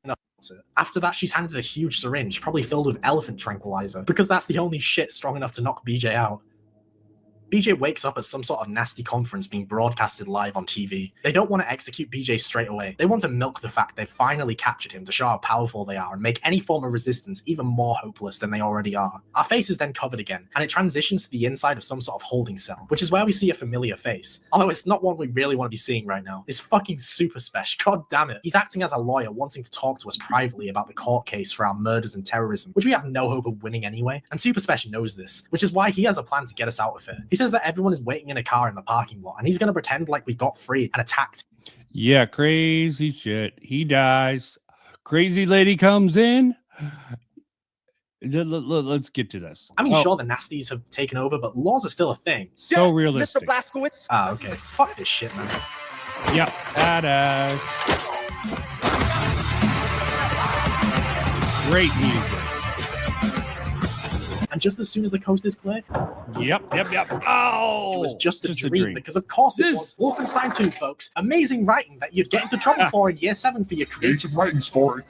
After that, she's handed a huge syringe, probably filled with elephant tranquilizer, because that's the only shit strong enough to knock BJ out. BJ wakes up at some sort of nasty conference being broadcasted live on TV. They don't want to execute BJ straight away. They want to milk the fact they've finally captured him to show how powerful they are and make any form of resistance even more hopeless than they already are. Our face is then covered again, and it transitions to the inside of some sort of holding cell, which is where we see a familiar face. Although it's not one we really want to be seeing right now. It's fucking Super Special. God damn it. He's acting as a lawyer, wanting to talk to us privately about the court case for our murders and terrorism, which we have no hope of winning anyway. And Super Special knows this, which is why he has a plan to get us out of here. He says that everyone is waiting in a car in the parking lot, and he's going to pretend like we got free and attacked. Yeah, crazy shit. He dies. Crazy lady comes in. Let's get to this. I mean, sure, the nasties have taken over, but laws are still a thing. So realistic. Mr. Blazkowicz. Ah, okay. Fuck this shit, man. Yep, badass. Great music. And just as soon as the coast is clear, Yep. Oh, it was just a dream. Because of course it was. Wolfenstein 2, folks. Amazing writing that you'd get into trouble for in year 7 for your creative writing story.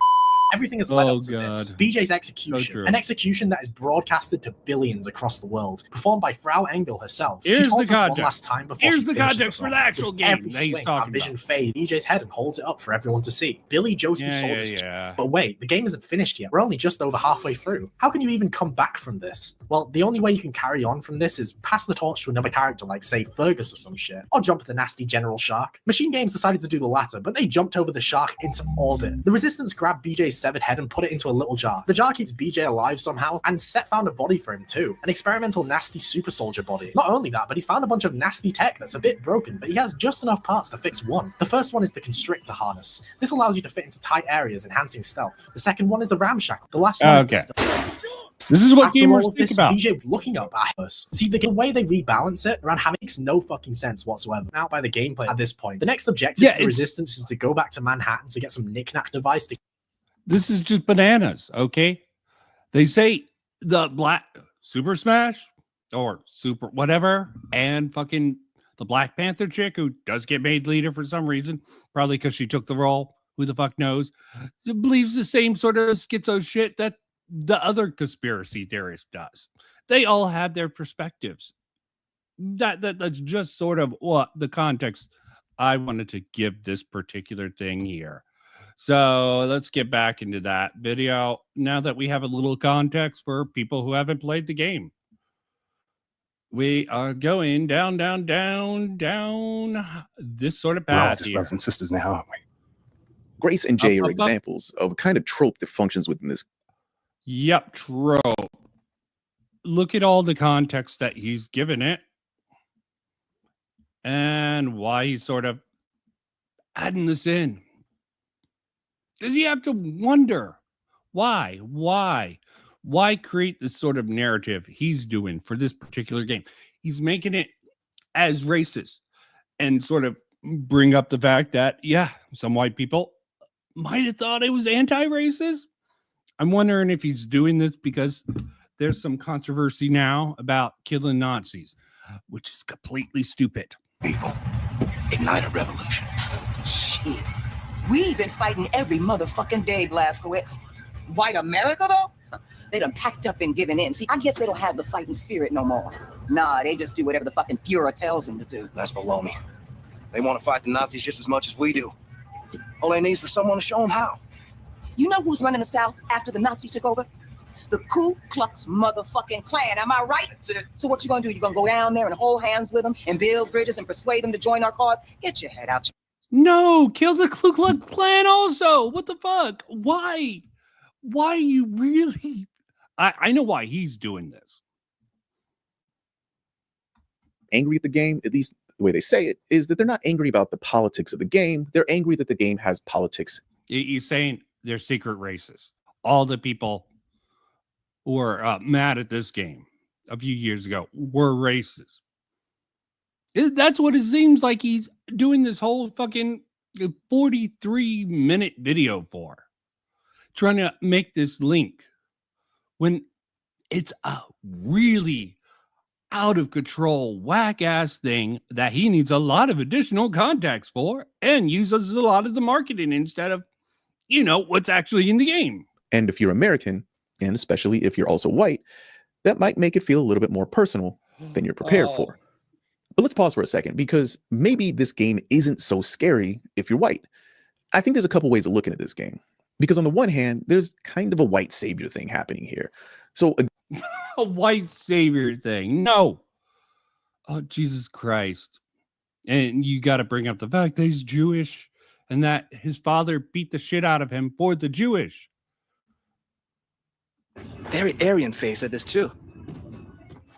Everything has led up to this. BJ's execution. An execution that is broadcasted to billions across the world. Performed by Frau Engel herself. Here's she told the us context. one last time before Here's she the finishes context us for the off. actual With game every that he's swing, talking our vision about. fades BJ's head and holds it up for everyone to see. Billy Joesty sold his Yeah. But wait, the game isn't finished yet. We're only just over halfway through. How can you even come back from this? Well, the only way you can carry on from this is pass the torch to another character like, say, Fergus or some shit. Or jump the nasty General Shark. Machine Games decided to do the latter, but they jumped over the shark into orbit. The Resistance grabbed BJ's severed head and put it into a little jar. The jar keeps BJ alive somehow, and Set found a body for him too. An experimental nasty super soldier body. Not only that, but he's found a bunch of nasty tech that's a bit broken, but he has just enough parts to fix one. The first one is the Constrictor harness. This allows you to fit into tight areas, enhancing stealth. The second one is the Ramshackle. The last one is the stealth. This is what After gamers all of think this, about. BJ was looking up at us. See, the way they rebalance it around having makes no fucking sense whatsoever. Now by the gameplay at this point. The next objective for the Resistance is to go back to Manhattan to get some knick-knack device to... This is just bananas, okay? They say the Black Super Smash or Super whatever and fucking the Black Panther chick who does get made leader for some reason, probably because she took the role, who the fuck knows, believes the same sort of schizo shit that the other conspiracy theorist does. They all have their perspectives. That's just sort of what the context I wanted to give this particular thing here. So let's get back into that video now that we have a little context for people who haven't played the game. We are going down this sort of We're all path just here. brothers and sisters now, aren't we? Grace and Jay Up, are up, up. examples of a kind of trope that functions within this. Yep, trope. Look at all the context that he's given it and why he's sort of adding this in. Does he have to wonder why create this sort of narrative he's doing for this particular game? He's making it as racist and sort of bring up the fact that, yeah, some white people might have thought it was anti-racist. I'm wondering if he's doing this because there's some controversy now about killing Nazis, which is completely stupid. People, ignite a revolution. Shit. We've been fighting every motherfucking day, Blazkowicz. White America, though? They done packed up and given in. See, I guess they don't have the fighting spirit no more. Nah, they just do whatever the fucking Fuhrer tells them to do. That's baloney. They want to fight the Nazis just as much as we do. All they need is for someone to show them how. You know who's running the South after the Nazis took over? The Ku Klux motherfucking Klan, am I right? That's it. So what you gonna do? You gonna go down there and hold hands with them and build bridges and persuade them to join our cause? Get your head out. No, kill the Ku Klux Klan also. What the fuck? Why? Why you really? I know why he's doing this. Angry at the game, at least the way they say it, is that they're not angry about the politics of the game. They're angry that the game has politics. He's saying they're secret racists. All the people who are mad at this game a few years ago were racist. That's what it seems like he's doing this whole fucking 43-minute video for. Trying to make this link when it's a really out of control, whack ass thing that he needs a lot of additional context for and uses a lot of the marketing instead of, what's actually in the game. And if you're American, and especially if you're also white, that might make it feel a little bit more personal than you're prepared for. But let's pause for a second, because maybe this game isn't so scary if you're white. I think there's a couple ways of looking at this game. Because on the one hand, there's kind of a white savior thing happening here. So a white savior thing. No. Oh, Jesus Christ. And you got to bring up the fact that he's Jewish and that his father beat the shit out of him for the Jewish. Very Aryan face at this too.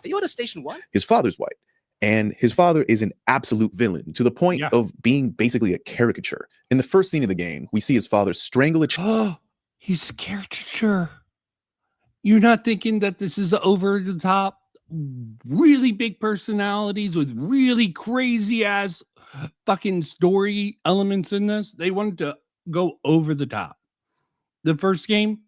Are you at a station one? His father's white. And his father is an absolute villain to the point of being basically a caricature. In the first scene of the game, we see his father strangle a Oh, he's a caricature. You're not thinking that this is over the top, really big personalities with really crazy ass fucking story elements in this? They wanted to go over the top. The first game,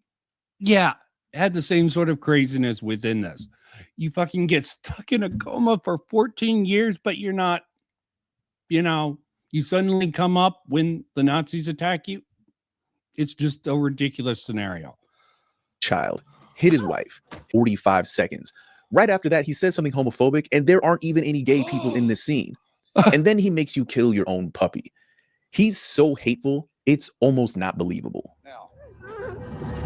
yeah, had the same sort of craziness within this. You fucking get stuck in a coma for 14 years, but you're not, you suddenly come up when the Nazis attack you. It's just a ridiculous scenario. Child hit his wife 45 seconds. Right after that, he says something homophobic, and there aren't even any gay people in this scene. And then he makes you kill your own puppy. He's so hateful, it's almost not believable.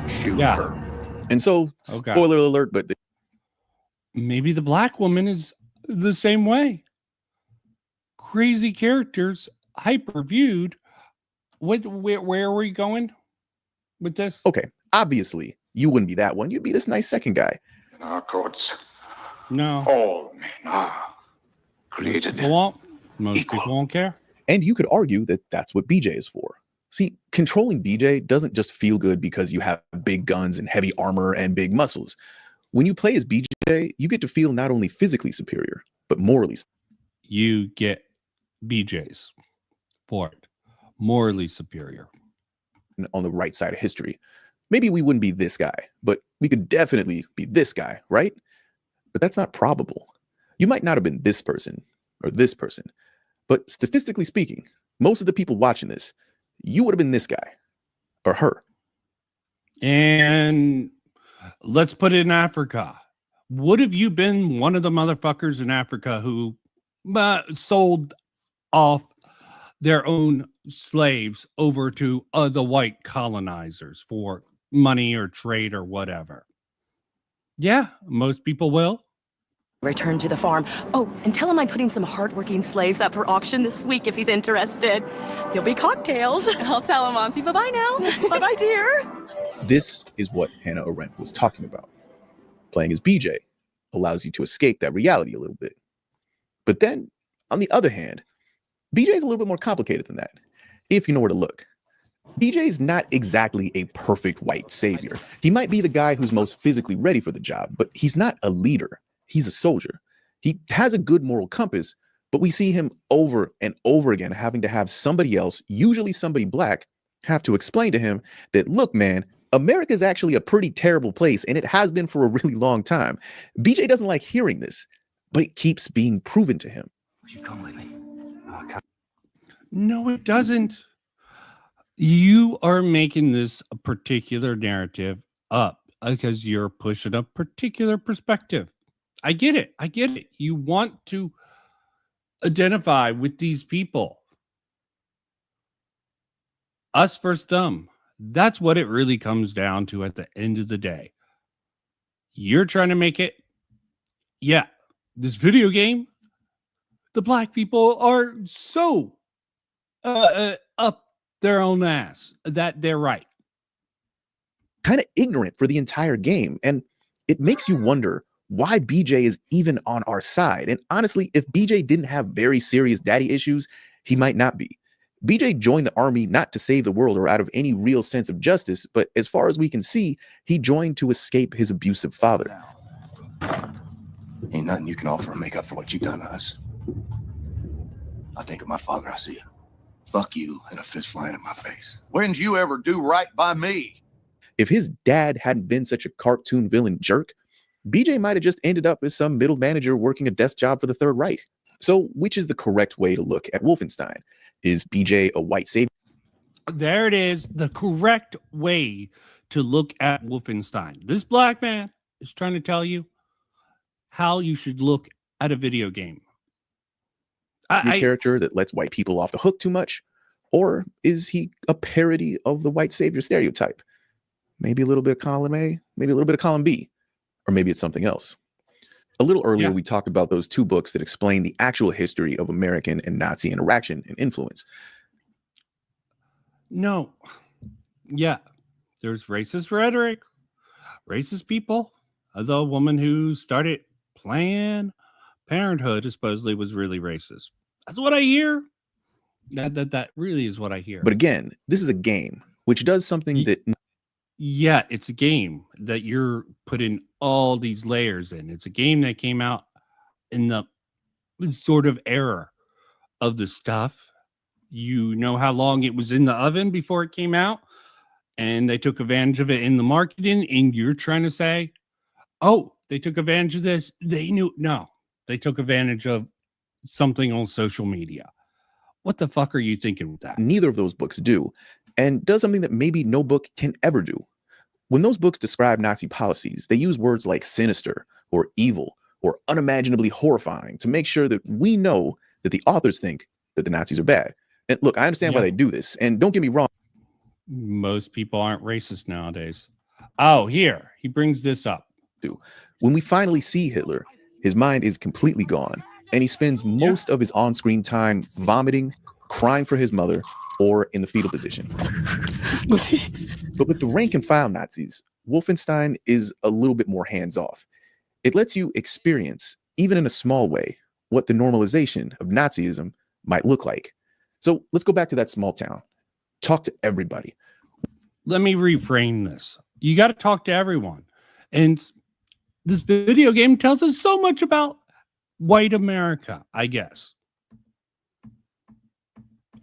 Shoot her. And so, spoiler alert, but maybe the black woman is the same way. Crazy characters, hyper viewed. Where are we going with this? Okay, obviously, you wouldn't be that one. You'd be this nice second guy. In our courts, no, all men are created most people won't care. And you could argue that that's what BJ is for. See, controlling BJ doesn't just feel good because you have big guns and heavy armor and big muscles. When you play as BJ, you get to feel not only physically superior, but morally. You get BJs for it. Morally superior. On the right side of history. Maybe we wouldn't be this guy, but we could definitely be this guy, right? But that's not probable. You might not have been this person or this person, but statistically speaking, most of the people watching this, you would have been this guy or her. And let's put it in Africa. Would have you been one of the motherfuckers in Africa who sold off their own slaves over to the white colonizers for money or trade or whatever? Yeah, most people will. Return to the farm. Oh, and tell him I'm putting some hardworking slaves up for auction this week if he's interested. There'll be cocktails. I'll tell him, Auntie. Bye-bye now. Bye-bye, dear. This is what Hannah Arendt was talking about. Playing as BJ allows you to escape that reality a little bit. But then, on the other hand, BJ is a little bit more complicated than that, if you know where to look. BJ is not exactly a perfect white savior. He might be the guy who's most physically ready for the job, but he's not a leader. He's a soldier. He has a good moral compass, but we see him over and over again having to have somebody else, usually somebody black, have to explain to him that, look, man, America is actually a pretty terrible place, and it has been for a really long time. BJ doesn't like hearing this, but it keeps being proven to him. Would you come with me? No, it doesn't. You are making this a particular narrative up because you're pushing a particular perspective. I get it. I get it. You want to identify with these people. Us versus them. That's what it really comes down to at the end of the day. You're trying to make it, yeah, this video game, the black people are so up their own ass that they're right. Kind of ignorant for the entire game. And it makes you wonder why BJ is even on our side. And honestly, if BJ didn't have very serious daddy issues, he might not be. BJ joined the army not to save the world or out of any real sense of justice, but as far as we can see, he joined to escape his abusive father. Ain't nothing you can offer to make up for what you've done to us. I think of my father, I see it. Fuck you and a fist flying in my face. When'd you ever do right by me? If his dad hadn't been such a cartoon villain jerk, BJ might have just ended up as some middle manager working a desk job for the Third Reich. So which is the correct way to look at Wolfenstein? Is BJ a white savior? There it is, the correct way to look at Wolfenstein. This black man is trying to tell you how you should look at a video game. A character that lets white people off the hook too much? Or is he a parody of the white savior stereotype? Maybe a little bit of column A, maybe a little bit of column B, or maybe it's something else. A little earlier, we talked about those two books that explain the actual history of American and Nazi interaction and influence. No. Yeah. There's racist rhetoric, racist people. The woman who started Planned Parenthood supposedly was really racist. That's what I hear. That really is what I hear. But again, this is a game, which does something that... Yeah, it's a game that you're putting all these layers in. It's a game that came out in the sort of era of the stuff. You know how long it was in the oven before it came out. and they took advantage of it in the marketing, and you're trying to say, oh, they took advantage of this. They knew. No, they took advantage of something on social media. What the fuck are you thinking with that? Neither of those books do, and does something that maybe no book can ever do. When those books describe Nazi policies, they use words like sinister or evil or unimaginably horrifying to make sure that we know that the authors think that the Nazis are bad. And look, I understand why they do this, and don't get me wrong. Most people aren't racist nowadays. Oh, here, he brings this up. When we finally see Hitler, his mind is completely gone, and he spends most of his on-screen time vomiting, crying for his mother, or in the fetal position. But with the rank and file Nazis, Wolfenstein is a little bit more hands-off. It lets you experience, even in a small way, what the normalization of Nazism might look like. So let's go back to that small town. Talk to everybody. Let me reframe this. You got to talk to everyone. And this video game tells us so much about white America, I guess.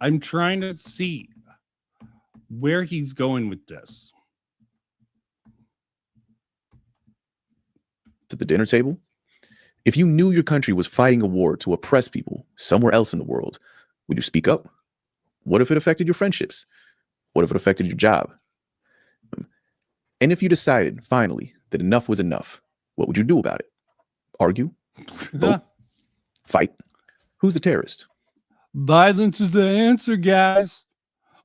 I'm trying to see where he's going with this. To the dinner table. If you knew your country was fighting a war to oppress people somewhere else in the world, would you speak up? What if it affected your friendships? What if it affected your job? And if you decided, finally, that enough was enough, what would you do about it? Argue? Vote? Fight? Who's the terrorist? Violence is the answer, guys.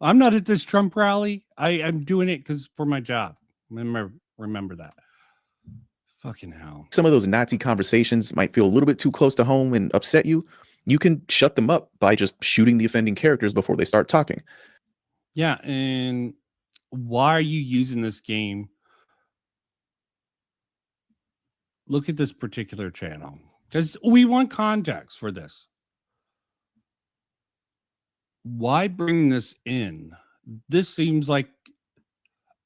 I'm not at this Trump rally. I'm doing it because for my job. Remember that. Fucking hell. Some of those Nazi conversations might feel a little bit too close to home and upset you. You can shut them up by just shooting the offending characters before they start talking. Yeah, and why are you using this game? Look at this particular channel, because we want context for this. Why bring this in? This seems like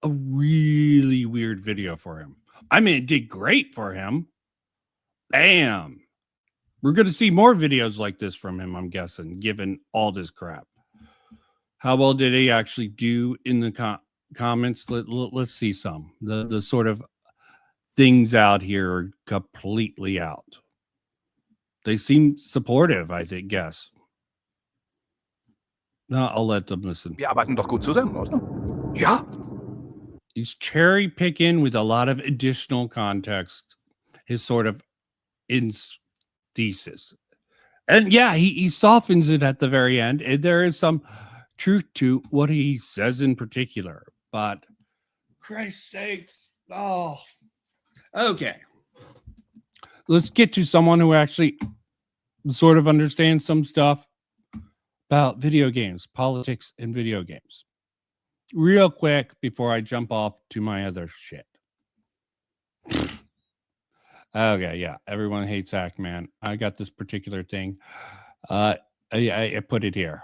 a really weird video for him. I mean, it did great for him. Bam. We're going to see more videos like this from him, I'm guessing, given all this crap. How well did he actually do in the comments? Let's see some. The sort of things out here are completely out. They seem supportive, I think, guess. No, I'll let them listen. Wir arbeiten doch gut zusammen, oder? Ja. He's cherry picking with a lot of additional context. His sort of thesis. And yeah, he softens it at the very end. And there is some truth to what he says in particular. But Christ's sakes. Oh. Okay. Let's get to someone who actually sort of understands some stuff about video games, politics, and video games. Real quick before I jump off to my other shit. Okay, yeah. Everyone hates Hackman. I got this particular thing. I put it here.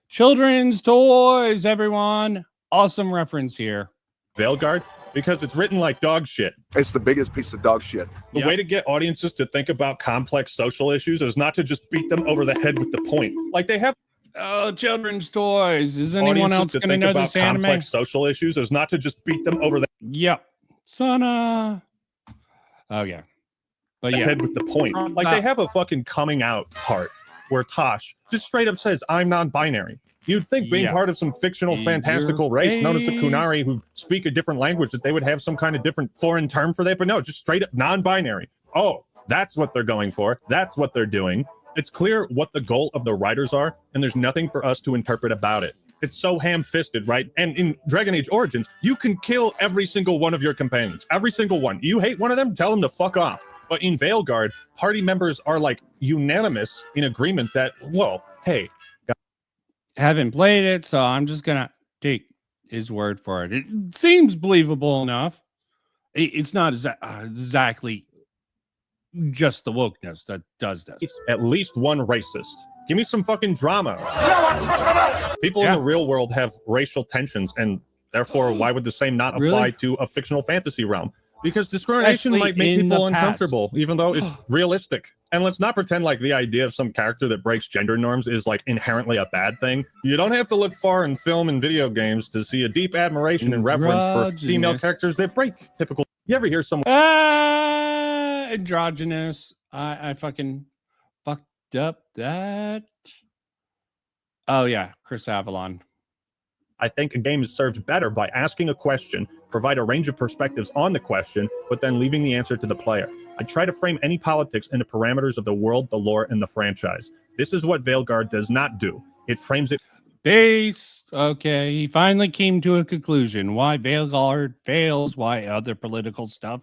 Children's toys, everyone. Awesome reference here. Veilguard, because it's written like dog shit. It's the biggest piece of dog shit. The way to get audiences to think about complex social issues is not to just beat them over the head with the point. Like they have. Oh, children's toys. Is anyone else going to know this anime? Complex social issues is not to just beat them over the. Yep. Sana. Oh yeah. But yeah. Head with the point. Like they have a fucking coming out part where Tosh just straight up says, "I'm non-binary." You'd think being part of some fictional, fantastical race known as the Kunari who speak a different language that they would have some kind of different foreign term for that, but no, just straight up non-binary. Oh, that's what they're going for. That's what they're doing. It's clear what the goal of the writers are, and there's nothing for us to interpret about it. It's so ham-fisted, right? And in Dragon Age Origins, you can kill every single one of your companions. Every single one. You hate one of them, tell them to fuck off. But in Veilguard, party members are like unanimous in agreement that, well, hey. Haven't played it, so I'm just going to take his word for it. It seems believable enough. It's not exactly just the wokeness that does this. At least one racist. Give me some fucking drama. People in the real world have racial tensions, and therefore, why would the same not apply to a fictional fantasy realm? Because discrimination Especially might make in people the past. uncomfortable, even though it's realistic. And let's not pretend like the idea of some character that breaks gender norms is like inherently a bad thing. You don't have to look far in film and video games to see a deep admiration and reverence for female Androgynous. characters that break typical. You ever hear someone Androgynous. I fucking fucked up that. Oh yeah, Chris Avalon. I think a game is served better by asking a question, provide a range of perspectives on the question, but then leaving the answer to the player. I try to frame any politics into parameters of the world, the lore, and the franchise. This is what Veilguard does not do. It frames it based. Okay, he finally came to a conclusion. Why Veilguard fails, why other political stuff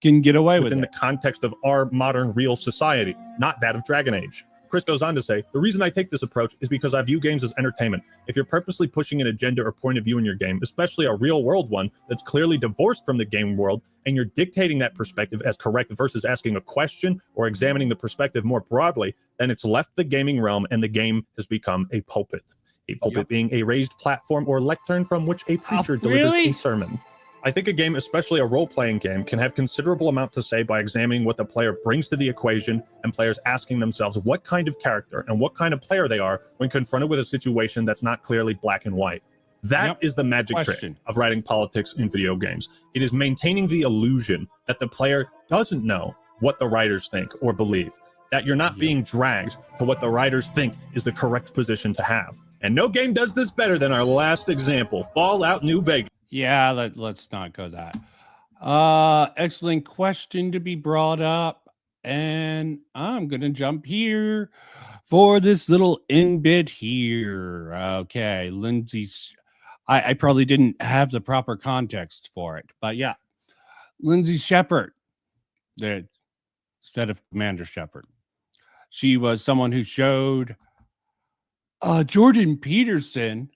can get away with within it. the context of our modern real society, not that of Dragon Age. Chris goes on to say, the reason I take this approach is because I view games as entertainment. If you're purposely pushing an agenda or point of view in your game, especially a real world one that's clearly divorced from the game world, and you're dictating that perspective as correct versus asking a question or examining the perspective more broadly, then it's left the gaming realm and the game has become a pulpit. A pulpit being a raised platform or lectern from which a preacher delivers a sermon. I think a game, especially a role-playing game, can have considerable amount to say by examining what the player brings to the equation and players asking themselves what kind of character and what kind of player they are when confronted with a situation that's not clearly black and white. That is the magic trick of writing politics in video games. It is maintaining the illusion that the player doesn't know what the writers think or believe, that you're not being dragged to what the writers think is the correct position to have. And no game does this better than our last example, Fallout New Vegas. Yeah, let's not go that. Excellent question to be brought up. And I'm going to jump here for this little in bit here. Okay, Lindsay's. I probably didn't have the proper context for it. But yeah, Lindsay Shepard, instead of Commander Shepard. She was someone who showed Jordan Peterson,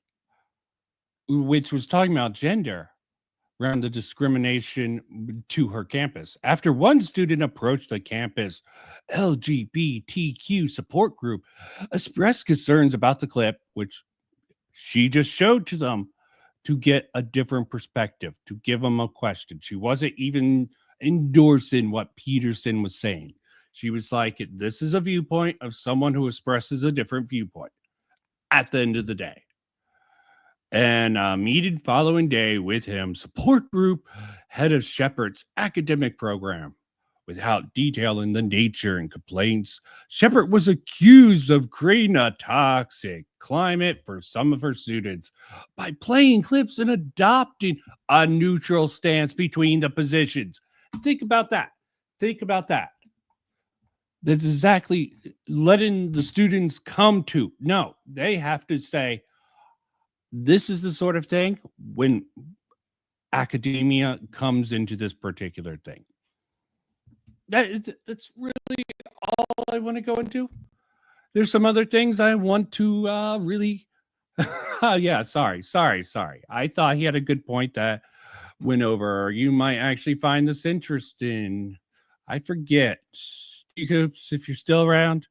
which was talking about gender around the discrimination to her campus. After one student approached the campus LGBTQ support group, expressed concerns about the clip, which she just showed to them to get a different perspective, to give them a question. She wasn't even endorsing what Peterson was saying. She was like, this is a viewpoint of someone who expresses a different viewpoint at the end of the day. And meeting following day with him, support group head of Shepard's academic program. Without detailing the nature and complaints, Shepard was accused of creating a toxic climate for some of her students by playing clips and adopting a neutral stance between the positions. Think about that. Think about that. That's exactly letting the students come to. No, they have to say, this is the sort of thing when academia comes into this particular thing. That's really all I want to go into. There's some other things I want to really. Yeah, sorry. I thought he had a good point that went over. You might actually find this interesting. I forget. Hoops, if you're still around,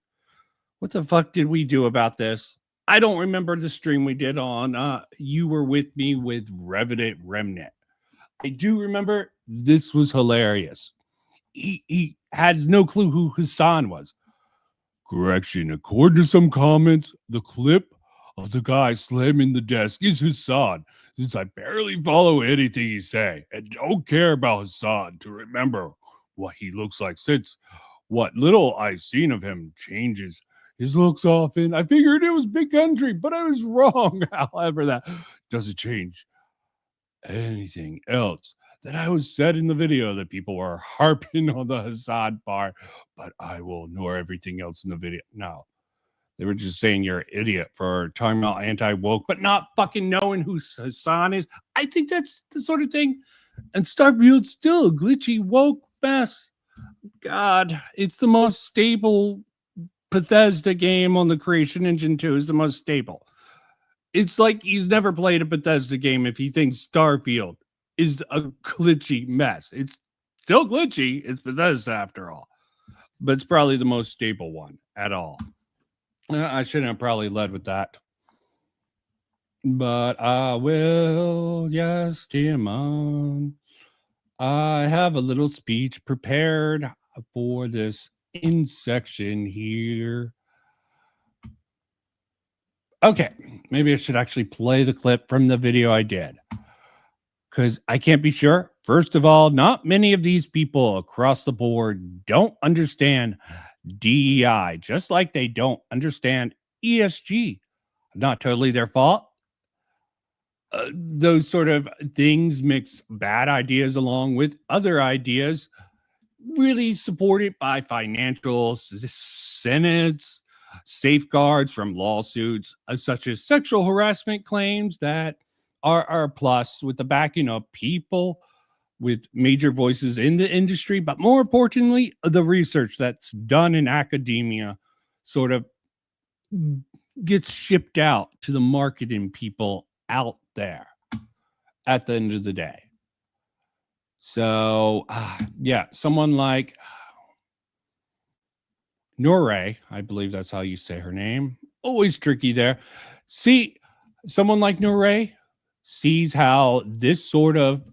what the fuck did we do about this? I don't remember the stream we did on You Were With Me with Revenant Remnant. I do remember this was hilarious. He had no clue who Hassan was. Correction, according to some comments, the clip of the guy slamming the desk is Hassan, since I barely follow anything he say and don't care about Hassan to remember what he looks like, since what little I've seen of him changes his looks often. I figured it was big country, but I was wrong. However, that doesn't change anything else that I was said in the video, that people were harping on the Hassan part, but I will ignore everything else in the video. No, they were just saying you're an idiot for talking about anti-woke, but not fucking knowing who Hassan is. I think that's the sort of thing. And Starfield's still a glitchy woke mess. God, it's the most stable Bethesda game on the Creation Engine 2 is the most stable. It's like he's never played a Bethesda game if he thinks Starfield is a glitchy mess. It's still glitchy. It's Bethesda after all. But it's probably the most stable one at all. I shouldn't have probably led with that. But I will just him on. I have a little speech prepared for this in section here. Okay, maybe I should actually play the clip from the video I did, because I can't be sure. First of all, not many of these people across the board don't understand DEI, just like they don't understand ESG. Not totally their fault. Those sort of things mix bad ideas along with other ideas, really supported by financial incentives, safeguards from lawsuits, such as sexual harassment claims that are a plus, with the backing of people with major voices in the industry, but more importantly, the research that's done in academia sort of gets shipped out to the marketing people out there at the end of the day. So, yeah, someone like Nuhre, I believe that's how you say her name. Always tricky there. See, someone like Nuhre sees how this sort of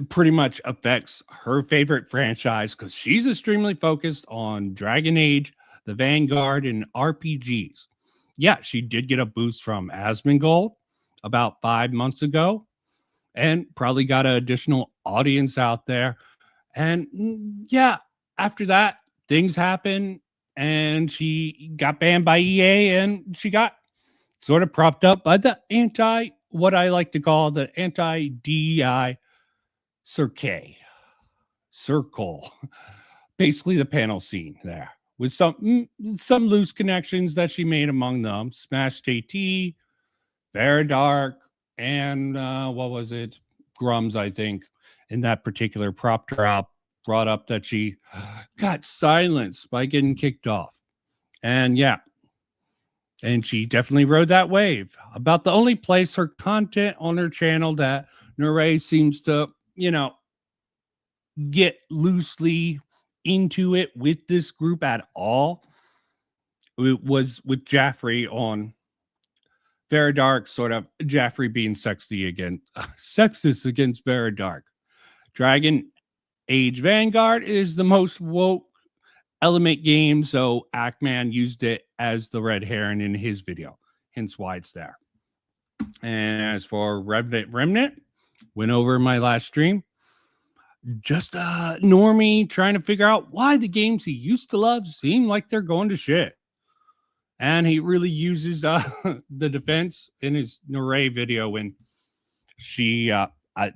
pretty much affects her favorite franchise, because she's extremely focused on Dragon Age, the Vanguard, and RPGs. Yeah, she did get a boost from Asmongold about 5 months ago, and probably got an additional audience out there. And yeah, after that, things happened, and she got banned by EA, and she got sort of propped up by the what I like to call the anti-DEI circle, basically the panel scene there, with some loose connections that she made among them. Smashed AT, Veridark, and what was it? Grums, I think, in that particular prop drop, brought up that she got silenced by getting kicked off. And yeah, and she definitely rode that wave. About the only place her content on her channel that Nuhre seems to, get loosely into it with this group at all, it was with Jaffrey on Veridark, sort of Jaffrey being sexist against Veridark. Dragon Age Vanguard is the most woke element game, so Ackman used it as the red herring in his video, hence why it's there. And as for Revenant Remnant, went over my last stream, just a normie trying to figure out why the games he used to love seem like they're going to shit. And he really uses the defense in his Nuhre video when she, I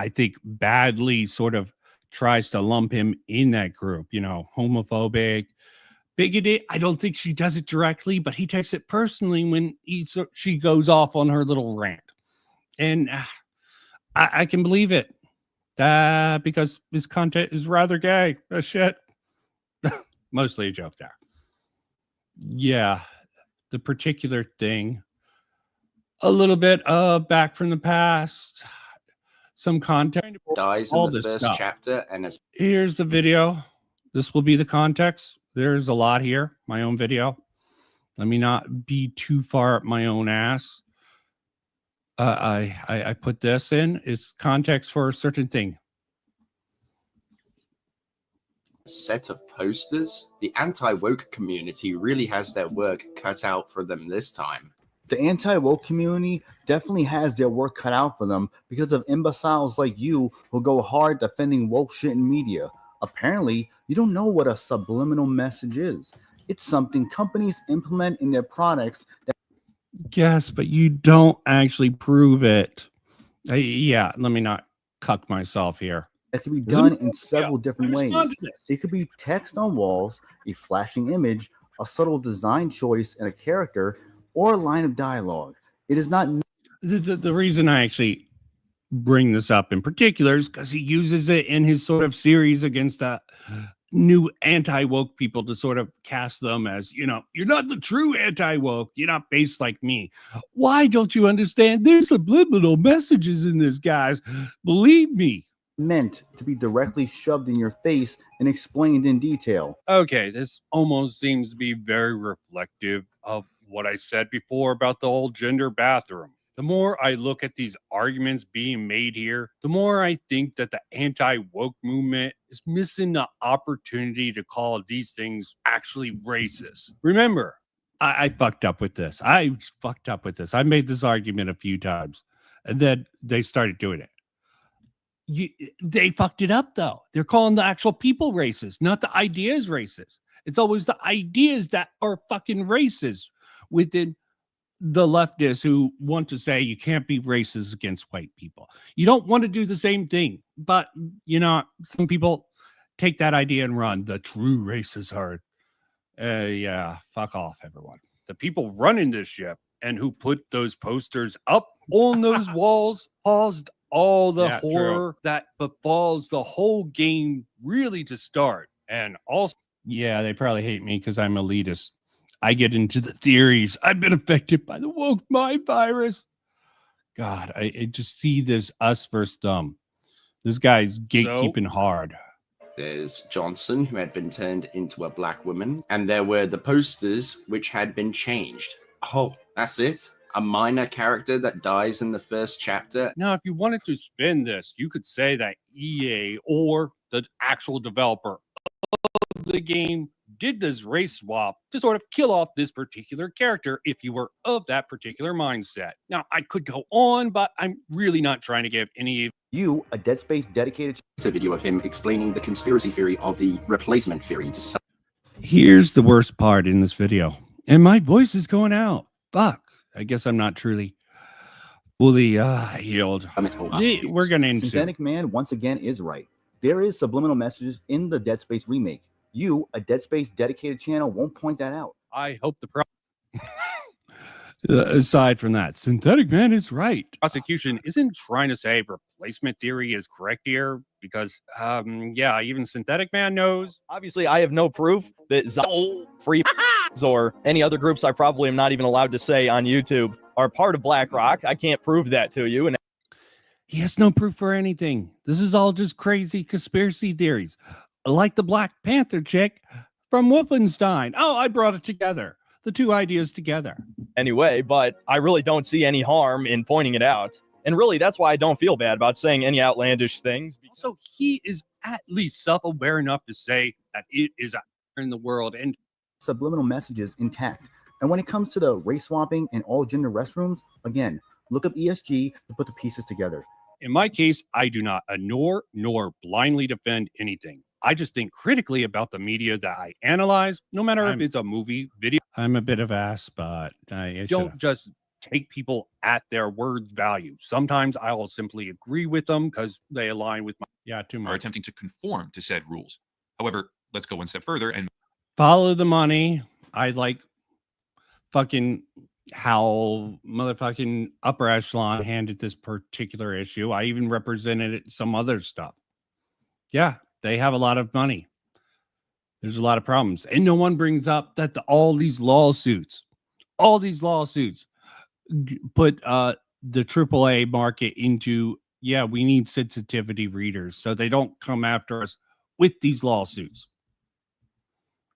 think, badly sort of tries to lump him in that group, homophobic, bigoted. I don't think she does it directly, but he takes it personally when she goes off on her little rant. And I can believe it. Because his content is rather gay. Shit. Mostly a joke there. Yeah, the particular thing. A little bit of Back from the Past. Some content. Dies all in the this first stuff. chapter, and it's Here's the video. This will be the context. There's a lot here. My own video. Let me not be too far up my own ass. I put this in. It's context for a certain thing. a set of posters. The anti-woke community really has their work cut out for them this time. The anti-woke community definitely has their work cut out for them because of imbeciles like you who go hard defending woke shit in media. Apparently, you don't know what a subliminal message is. It's something companies implement in their products that— Yes, but you don't actually prove it. Yeah, let me not cuck myself here. That can be done in several different ways. It could be text on walls, a flashing image, a subtle design choice in a character, or a line of dialogue. It is not... The reason I actually bring this up in particular is because he uses it in his sort of series against the new anti-woke people to sort of cast them as, you know, you're not the true anti-woke. You're not based like me. Why don't you understand? There's subliminal messages in this, guys. Believe me. Meant to be directly shoved in your face and explained in detail. Okay, this almost seems to be very reflective of what I said before about the whole gender bathroom. The more I look at these arguments being made here, the more I think that the anti-woke movement is missing the opportunity to call these things actually racist. Remember, I fucked up with this. I made this argument a few times, and then they started doing it. They fucked it up, though. They're calling the actual people racist, not the ideas racist. It's always the ideas that are fucking racist within the leftists who want to say you can't be racist against white people. You don't want to do the same thing, but some people take that idea and run. The true racists are, yeah, fuck off, everyone. The people running this ship and who put those posters up on those walls caused all the horror that befalls the whole game really to start. And also, yeah, they probably hate me because I'm elitist. I get into the theories. I've been affected by the woke mind virus. God, I just see this us versus them. This guy's gatekeeping hard. There's Johnson, who had been turned into a black woman, and there were the posters which had been changed. Oh, that's it? A minor character that dies in the first chapter? Now, if you wanted to spin this, you could say that EA or the actual developer of the game did this race swap to sort of kill off this particular character if you were of that particular mindset. Now, I could go on, but I'm really not trying to give any... You, a Dead Space dedicated... It's a video of him explaining the conspiracy theory of the replacement theory to some... Here's the worst part in this video. And my voice is going out. Fuck. I guess I'm not truly fully healed. We're going to... Synthetic Man, once again, is right. There is subliminal messages in the Dead Space remake. You, a Dead Space dedicated channel, won't point that out. I hope the aside from that, Synthetic Man is right. Prosecution isn't trying to say replacement theory is correct here because, yeah, even Synthetic Man knows. Obviously, I have no proof that free or any other groups I probably am not even allowed to say on YouTube are part of BlackRock. I can't prove that to you. And he has no proof for anything. This is all just crazy conspiracy theories. Like the Black Panther chick from Wolfenstein. Oh, I brought it together. The two ideas together. Anyway, but I really don't see any harm in pointing it out. And really, that's why I don't feel bad about saying any outlandish things. So he is at least self-aware enough to say that it is out there in the world. And subliminal messages intact. And when it comes to the race swapping and all gender restrooms, again, look up ESG to put the pieces together. In my case, I do not ignore nor blindly defend anything. I just think critically about the media that I analyze, no matter if it's a movie, video. I'm a bit of ass, but I don't just take people at their words value. Sometimes I will simply agree with them because they align with my too much. Are attempting to conform to said rules. However, let's go one step further and follow the money. I like fucking how motherfucking upper echelon handled this particular issue. I even represented some other stuff. Yeah. They have a lot of money. There's a lot of problems. And no one brings up that all these lawsuits put the AAA market into, yeah, we need sensitivity readers so they don't come after us with these lawsuits.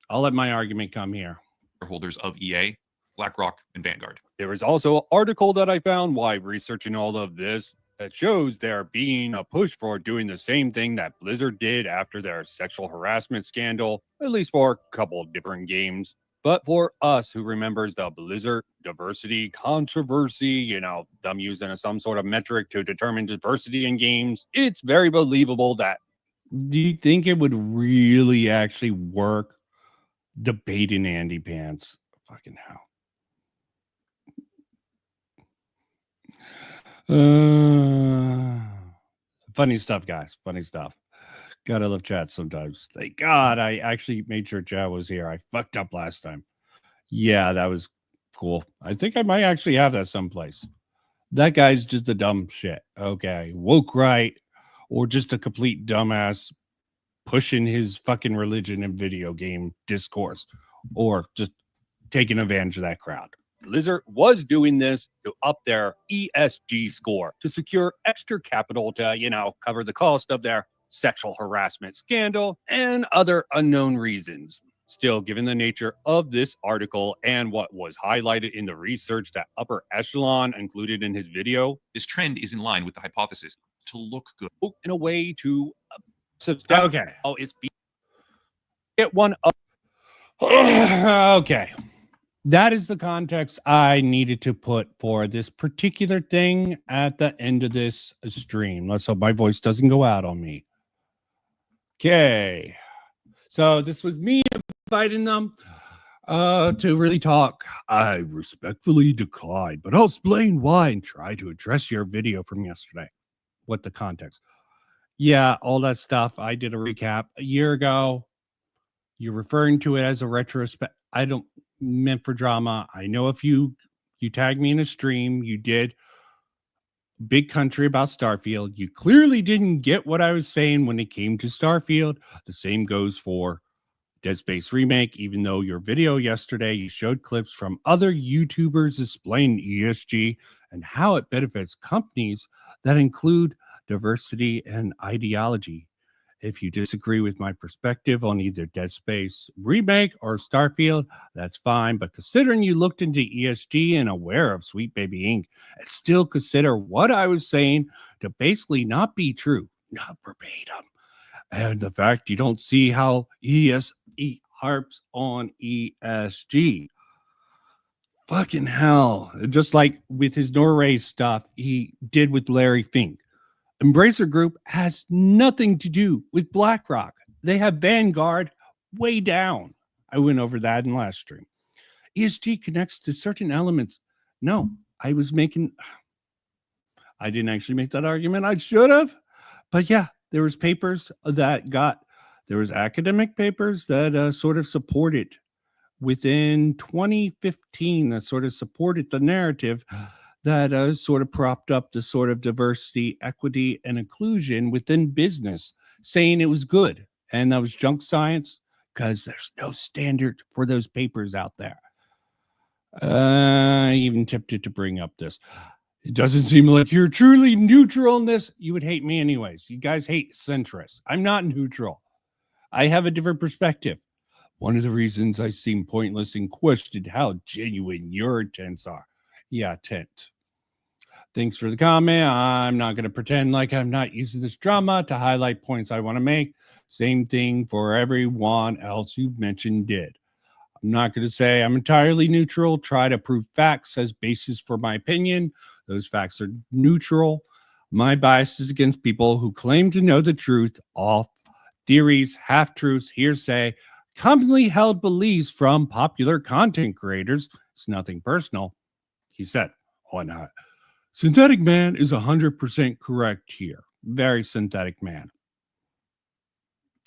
I'll let my argument come here. Holders of EA, BlackRock, and Vanguard. There was also an article that I found while researching all of this that shows there being a push for doing the same thing that Blizzard did after their sexual harassment scandal, at least for a couple of different games. But for us who remembers the Blizzard diversity controversy, them using some sort of metric to determine diversity in games, it's very believable that. Do you think it would really actually work debating Andy Pants? Fucking hell. Funny stuff, guys. Funny stuff. Gotta love chat sometimes. Thank God I actually made sure chat was here. I fucked up last time. Yeah, that was cool. I think I might actually have that someplace. That guy's just a dumb shit. Okay. Woke right, or just a complete dumbass pushing his fucking religion and video game discourse, or just taking advantage of that crowd. Blizzard was doing this to up their ESG score to secure extra capital to, cover the cost of their sexual harassment scandal and other unknown reasons. Still, given the nature of this article and what was highlighted in the research that upper echelon included in his video, this trend is in line with the hypothesis to look good. In a way to okay. Oh, it's get one up. Okay. That is the context I needed to put for this particular thing at the end of this stream. Let's hope my voice doesn't go out on me. Okay. So this was me inviting them to really talk. I respectfully declined, but I'll explain why and try to address your video from yesterday. What the context. Yeah, all that stuff. I did a recap a year ago. You're referring to it as a retrospect. I don't meant for drama. I know if you tagged me in a stream, you did Big Country about Starfield. You clearly didn't get what I was saying when it came to Starfield. The same goes for Dead Space Remake, even though your video yesterday, you showed clips from other YouTubers explaining ESG and how it benefits companies that include diversity and ideology. If you disagree with my perspective on either Dead Space Remake or Starfield, that's fine. But considering you looked into ESG and aware of Sweet Baby Inc., and still consider what I was saying to basically not be true, not verbatim. And the fact you don't see how ESE harps on ESG. Fucking hell. Just like with his Nuhre stuff he did with Larry Fink. Embracer Group has nothing to do with BlackRock. They have Vanguard way down. I went over that in last stream. ESG connects to certain elements. No, I didn't actually make that argument. I should have. But yeah, there was papers there was academic papers that sort of supported within 2015 that sort of supported the narrative that sort of propped up the sort of diversity, equity, and inclusion within business, saying it was good. And that was junk science because there's no standard for those papers out there. I even tempted to bring up this. It doesn't seem like you're truly neutral in this. You would hate me anyways. You guys hate centrists. I'm not neutral. I have a different perspective. One of the reasons I seem pointless and questioned how genuine your intents are. Yeah, tent. Thanks for the comment. I'm not going to pretend like I'm not using this drama to highlight points I want to make. Same thing for everyone else you mentioned did. I'm not going to say I'm entirely neutral. Try to prove facts as basis for my opinion. Those facts are neutral. My bias is against people who claim to know the truth, all theories, half-truths, hearsay, commonly held beliefs from popular content creators. It's nothing personal. He said, why not? Synthetic Man is 100% correct here. Very synthetic man.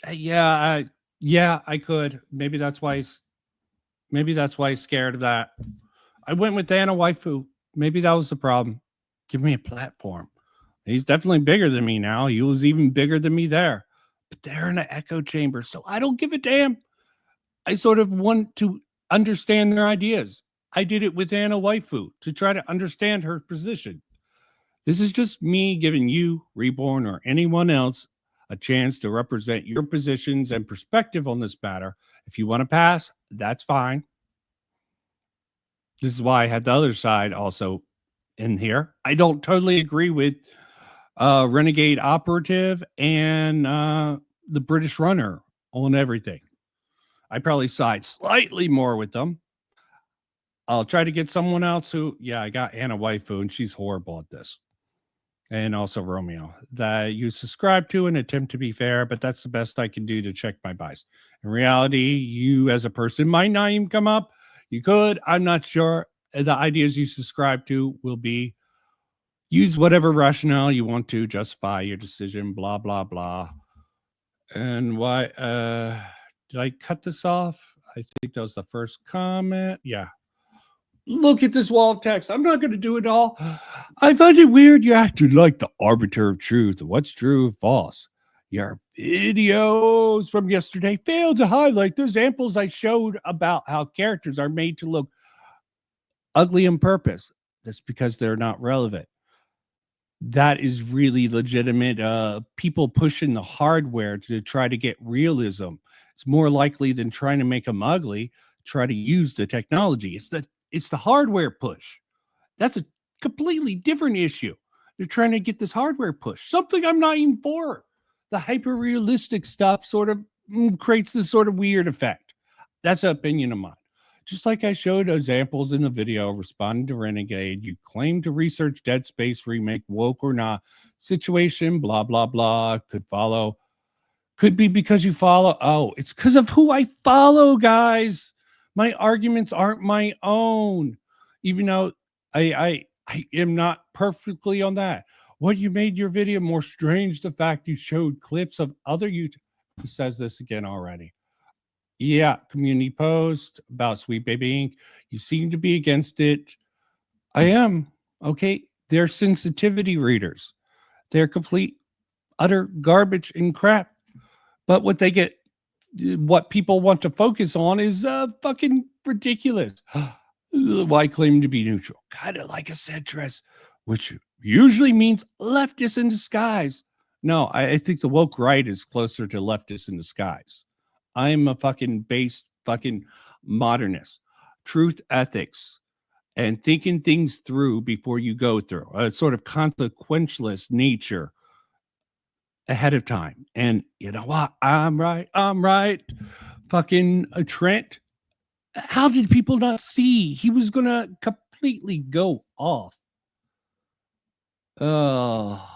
I could. Maybe that's why he's scared of that. I went with Anna Waifu. Maybe that was the problem. Give me a platform. He's definitely bigger than me now. He was even bigger than me there. But they're in an echo chamber, so I don't give a damn. I sort of want to understand their ideas. I did it with Anna Waifu to try to understand her position. This is just me giving you, Reborn, or anyone else a chance to represent your positions and perspective on this matter. If you want to pass, that's fine. This is why I had the other side also in here. I don't totally agree with Renegade Operative and the British Runner on everything. I probably side slightly more with them. I'll try to get someone else who, I got Anna Waifu, and she's horrible at this. And also Romeo, that you subscribe to and attempt to be fair, but that's the best I can do to check my bias. In reality, you as a person might not even come up. You could, I'm not sure. The ideas you subscribe to will be, use whatever rationale you want to justify your decision, blah, blah, blah. And why, did I cut this off? I think that was the first comment. Yeah. Look at this wall of text. I'm not going to do it all. I find it weird you acted like the arbiter of truth. What's true and false? Your videos from yesterday failed to highlight the examples I showed about how characters are made to look ugly on purpose. That's because they're not relevant. That is really legitimate. People pushing the hardware to try to get realism. It's more likely than trying to make them ugly. Try to use the technology. It's the hardware push. That's a completely different issue. They're trying to get this hardware push, something I'm not even for. The hyper realistic stuff sort of creates this sort of weird effect. That's an opinion of mine. Just like I showed examples in the video responding to Renegade, you claim to research Dead Space remake, woke or not, situation, blah, blah, blah, could follow. Could be because you follow. Oh, it's because of who I follow, guys. My arguments aren't my own, even though I am not perfectly on that. What you made your video more strange, the fact you showed clips of other YouTube. Who says this again already? Yeah, community post about Sweet Baby Inc. You seem to be against it. I am. Okay. They're sensitivity readers. They're complete, utter garbage and crap. But what people want to focus on is fucking ridiculous. Why claim to be neutral? Kind of like a centrist, which usually means leftist in disguise. No, I think the woke right is closer to leftist in disguise. I'm a fucking based fucking modernist. Truth, ethics, and thinking things through before you go through. A sort of consequentialist nature ahead of time. And you know what? I'm right. Fucking Trent. How did people not see he was going to completely go off? Oh.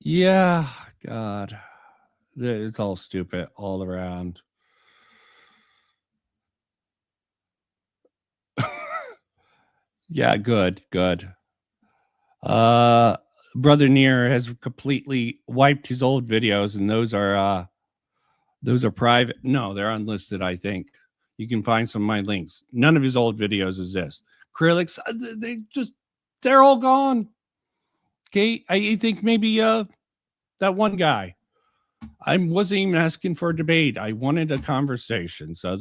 Yeah, God. It's all stupid all around. Yeah, good. Brother Nuhre has completely wiped his old videos, and those are private. No, they're unlisted, I think. You can find some of my links. None of his old videos exist. Acrylics, they're all gone. Okay, I think maybe that one guy. I wasn't even asking for a debate. I wanted a conversation. So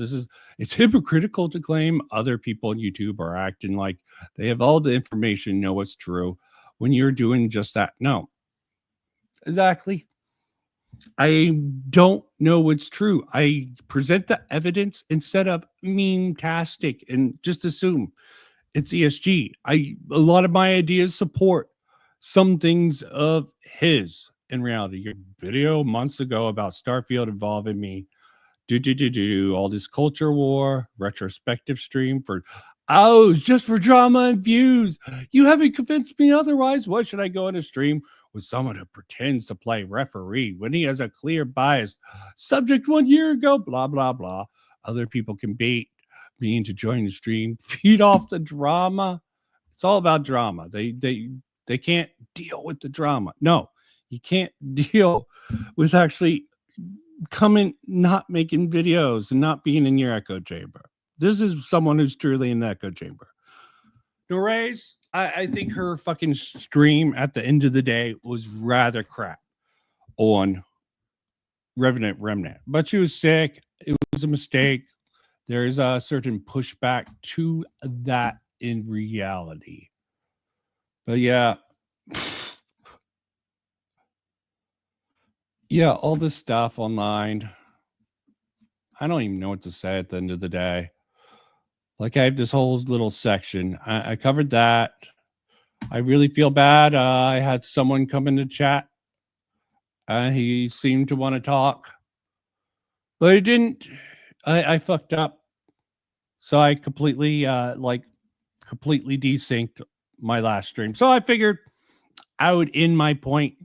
it's hypocritical to claim other people on YouTube are acting like they have all the information, know what's true, when you're doing just that. No, exactly. I don't know what's true. I present the evidence instead of meme-tastic and just assume it's ESG. A lot of my ideas support some things of his. In reality, your video months ago about Starfield involving me, all this culture war retrospective stream for it's just for drama and views. You haven't convinced me otherwise. Why should I go on a stream with someone who pretends to play referee when he has a clear bias? Subject 1 year ago, blah blah blah. Other people can bait me into joining the stream, feed off the drama. It's all about drama. They can't deal with the drama. No, you can't deal with actually not making videos and not being in your echo chamber. This is someone who's truly in the echo chamber. Nuhre, I think her fucking stream at the end of the day was rather crap on Revenant Remnant. But she was sick. It was a mistake. There is a certain pushback to that in reality. But yeah. Yeah, all this stuff online. I don't even know what to say at the end of the day. Like, I have this whole little section. I covered that. I really feel bad. I had someone come into chat. He seemed to want to talk. But he didn't. I fucked up. So I completely desynced my last stream. So I figured I would end my point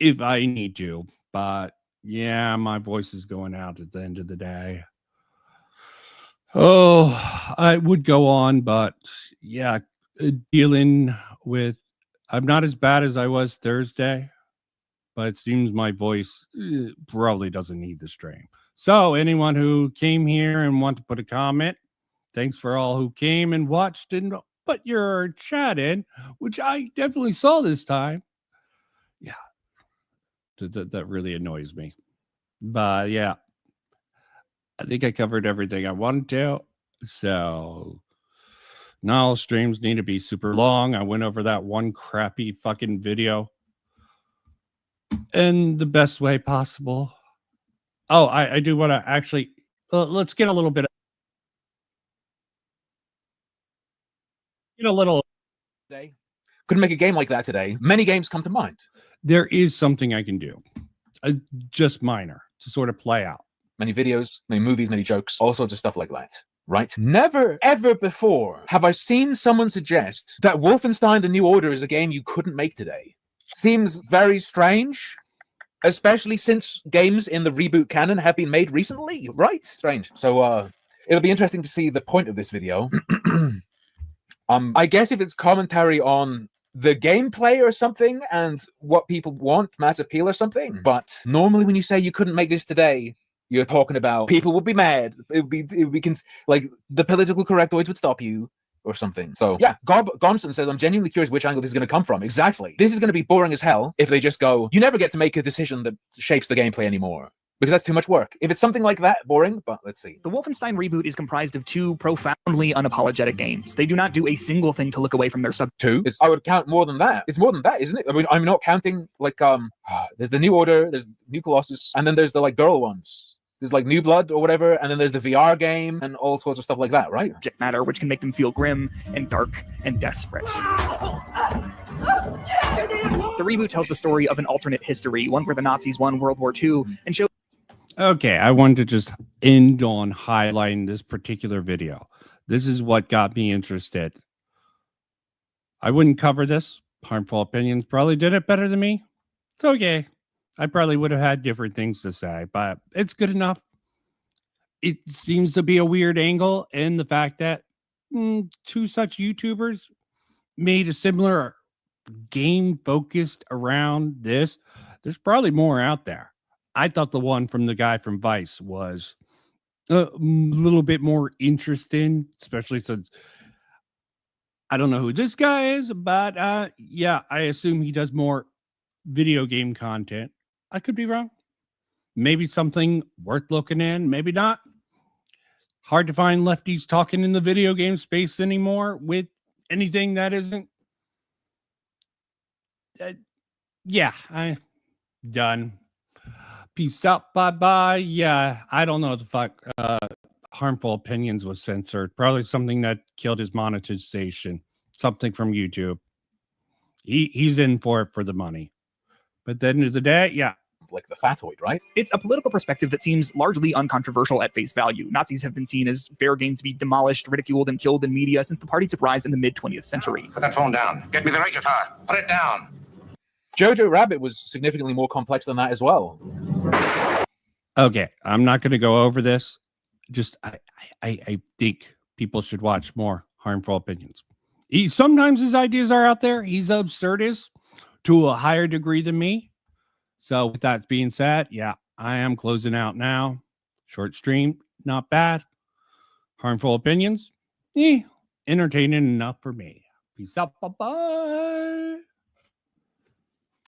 if I need to. But yeah, my voice is going out at the end of the day. Oh, I would go on, but yeah, dealing with, I'm not as bad as I was Thursday, but it seems my voice probably doesn't need the stream. So anyone who came here and want to put a comment, thanks for all who came and watched and put your chat in, which I definitely saw this time. Yeah, that really annoys me. But yeah, I think I covered everything I wanted to. So not all streams need to be super long. I went over that one crappy fucking video. in the best way possible. Oh, I do want to actually, let's get a little bit, Today. Couldn't make a game like that today. Many games come to mind. There is something I can do, just minor, to sort of play out. Many videos, many movies, many jokes, all sorts of stuff like that. Right? Never, ever before have I seen someone suggest that Wolfenstein The New Order is a game you couldn't make today. Seems very strange, especially since games in the reboot canon have been made recently, right? Strange. So, it'll be interesting to see the point of this video. I guess if it's commentary on the gameplay or something and what people want, mass appeal or something. But normally when you say you couldn't make this today, you're talking about people would be mad. It would be like the political correctoids would stop you or something. So yeah, Gonson says, I'm genuinely curious which angle this is going to come from. Exactly. This is going to be boring as hell if they just go, you never get to make a decision that shapes the gameplay anymore. Because that's too much work. If it's something like that, boring, but let's see. The Wolfenstein reboot is comprised of two profoundly unapologetic games. They do not do a single thing to look away from their Two? I would count more than that. It's more than that, isn't it? I mean, I'm not counting, like, there's the New Order, there's New Colossus, and then there's the, like, girl ones. There's, like, New Blood or whatever, and then there's the VR game and all sorts of stuff like that, right? Subject matter, which can make them feel grim and dark and desperate. The reboot tells the story of an alternate history, one where the Nazis won World War II, and shows... Okay, I wanted to just end on highlighting this particular video. This is what got me interested. I wouldn't cover this. Harmful Opinions probably did it better than me. It's okay. I probably would have had different things to say, but it's good enough. It seems to be a weird angle in the fact that two such YouTubers made a similar game focused around this. There's probably more out there. I thought the one from the guy from Vice was a little bit more interesting, especially since I don't know who this guy is, but yeah, I assume he does more video game content. I could be wrong. Maybe something worth looking in, maybe not. Hard to find lefties talking in the video game space anymore with anything that isn't. Yeah, I'm done. Peace out. Bye-bye. Yeah, I don't know what the fuck Harmful Opinions was censored. Probably something that killed his monetization. Something from YouTube. He's in for it for the money. But at the end of the day, yeah. Like the fatoid, right? It's a political perspective that seems largely uncontroversial at face value. Nazis have been seen as fair game to be demolished, ridiculed, and killed in media since the party took rise in the mid-20th century. Put that phone down. Get me the right guitar. Put it down. Jojo Rabbit was significantly more complex than that as well. Okay, I'm not going to go over this. Just I think people should watch more Harmful Opinions. Sometimes his ideas are out there. He's absurdist to a higher degree than me. So with that being said, yeah, I am closing out now. Short stream, not bad. Harmful Opinions, entertaining enough for me. Peace out. Bye-bye.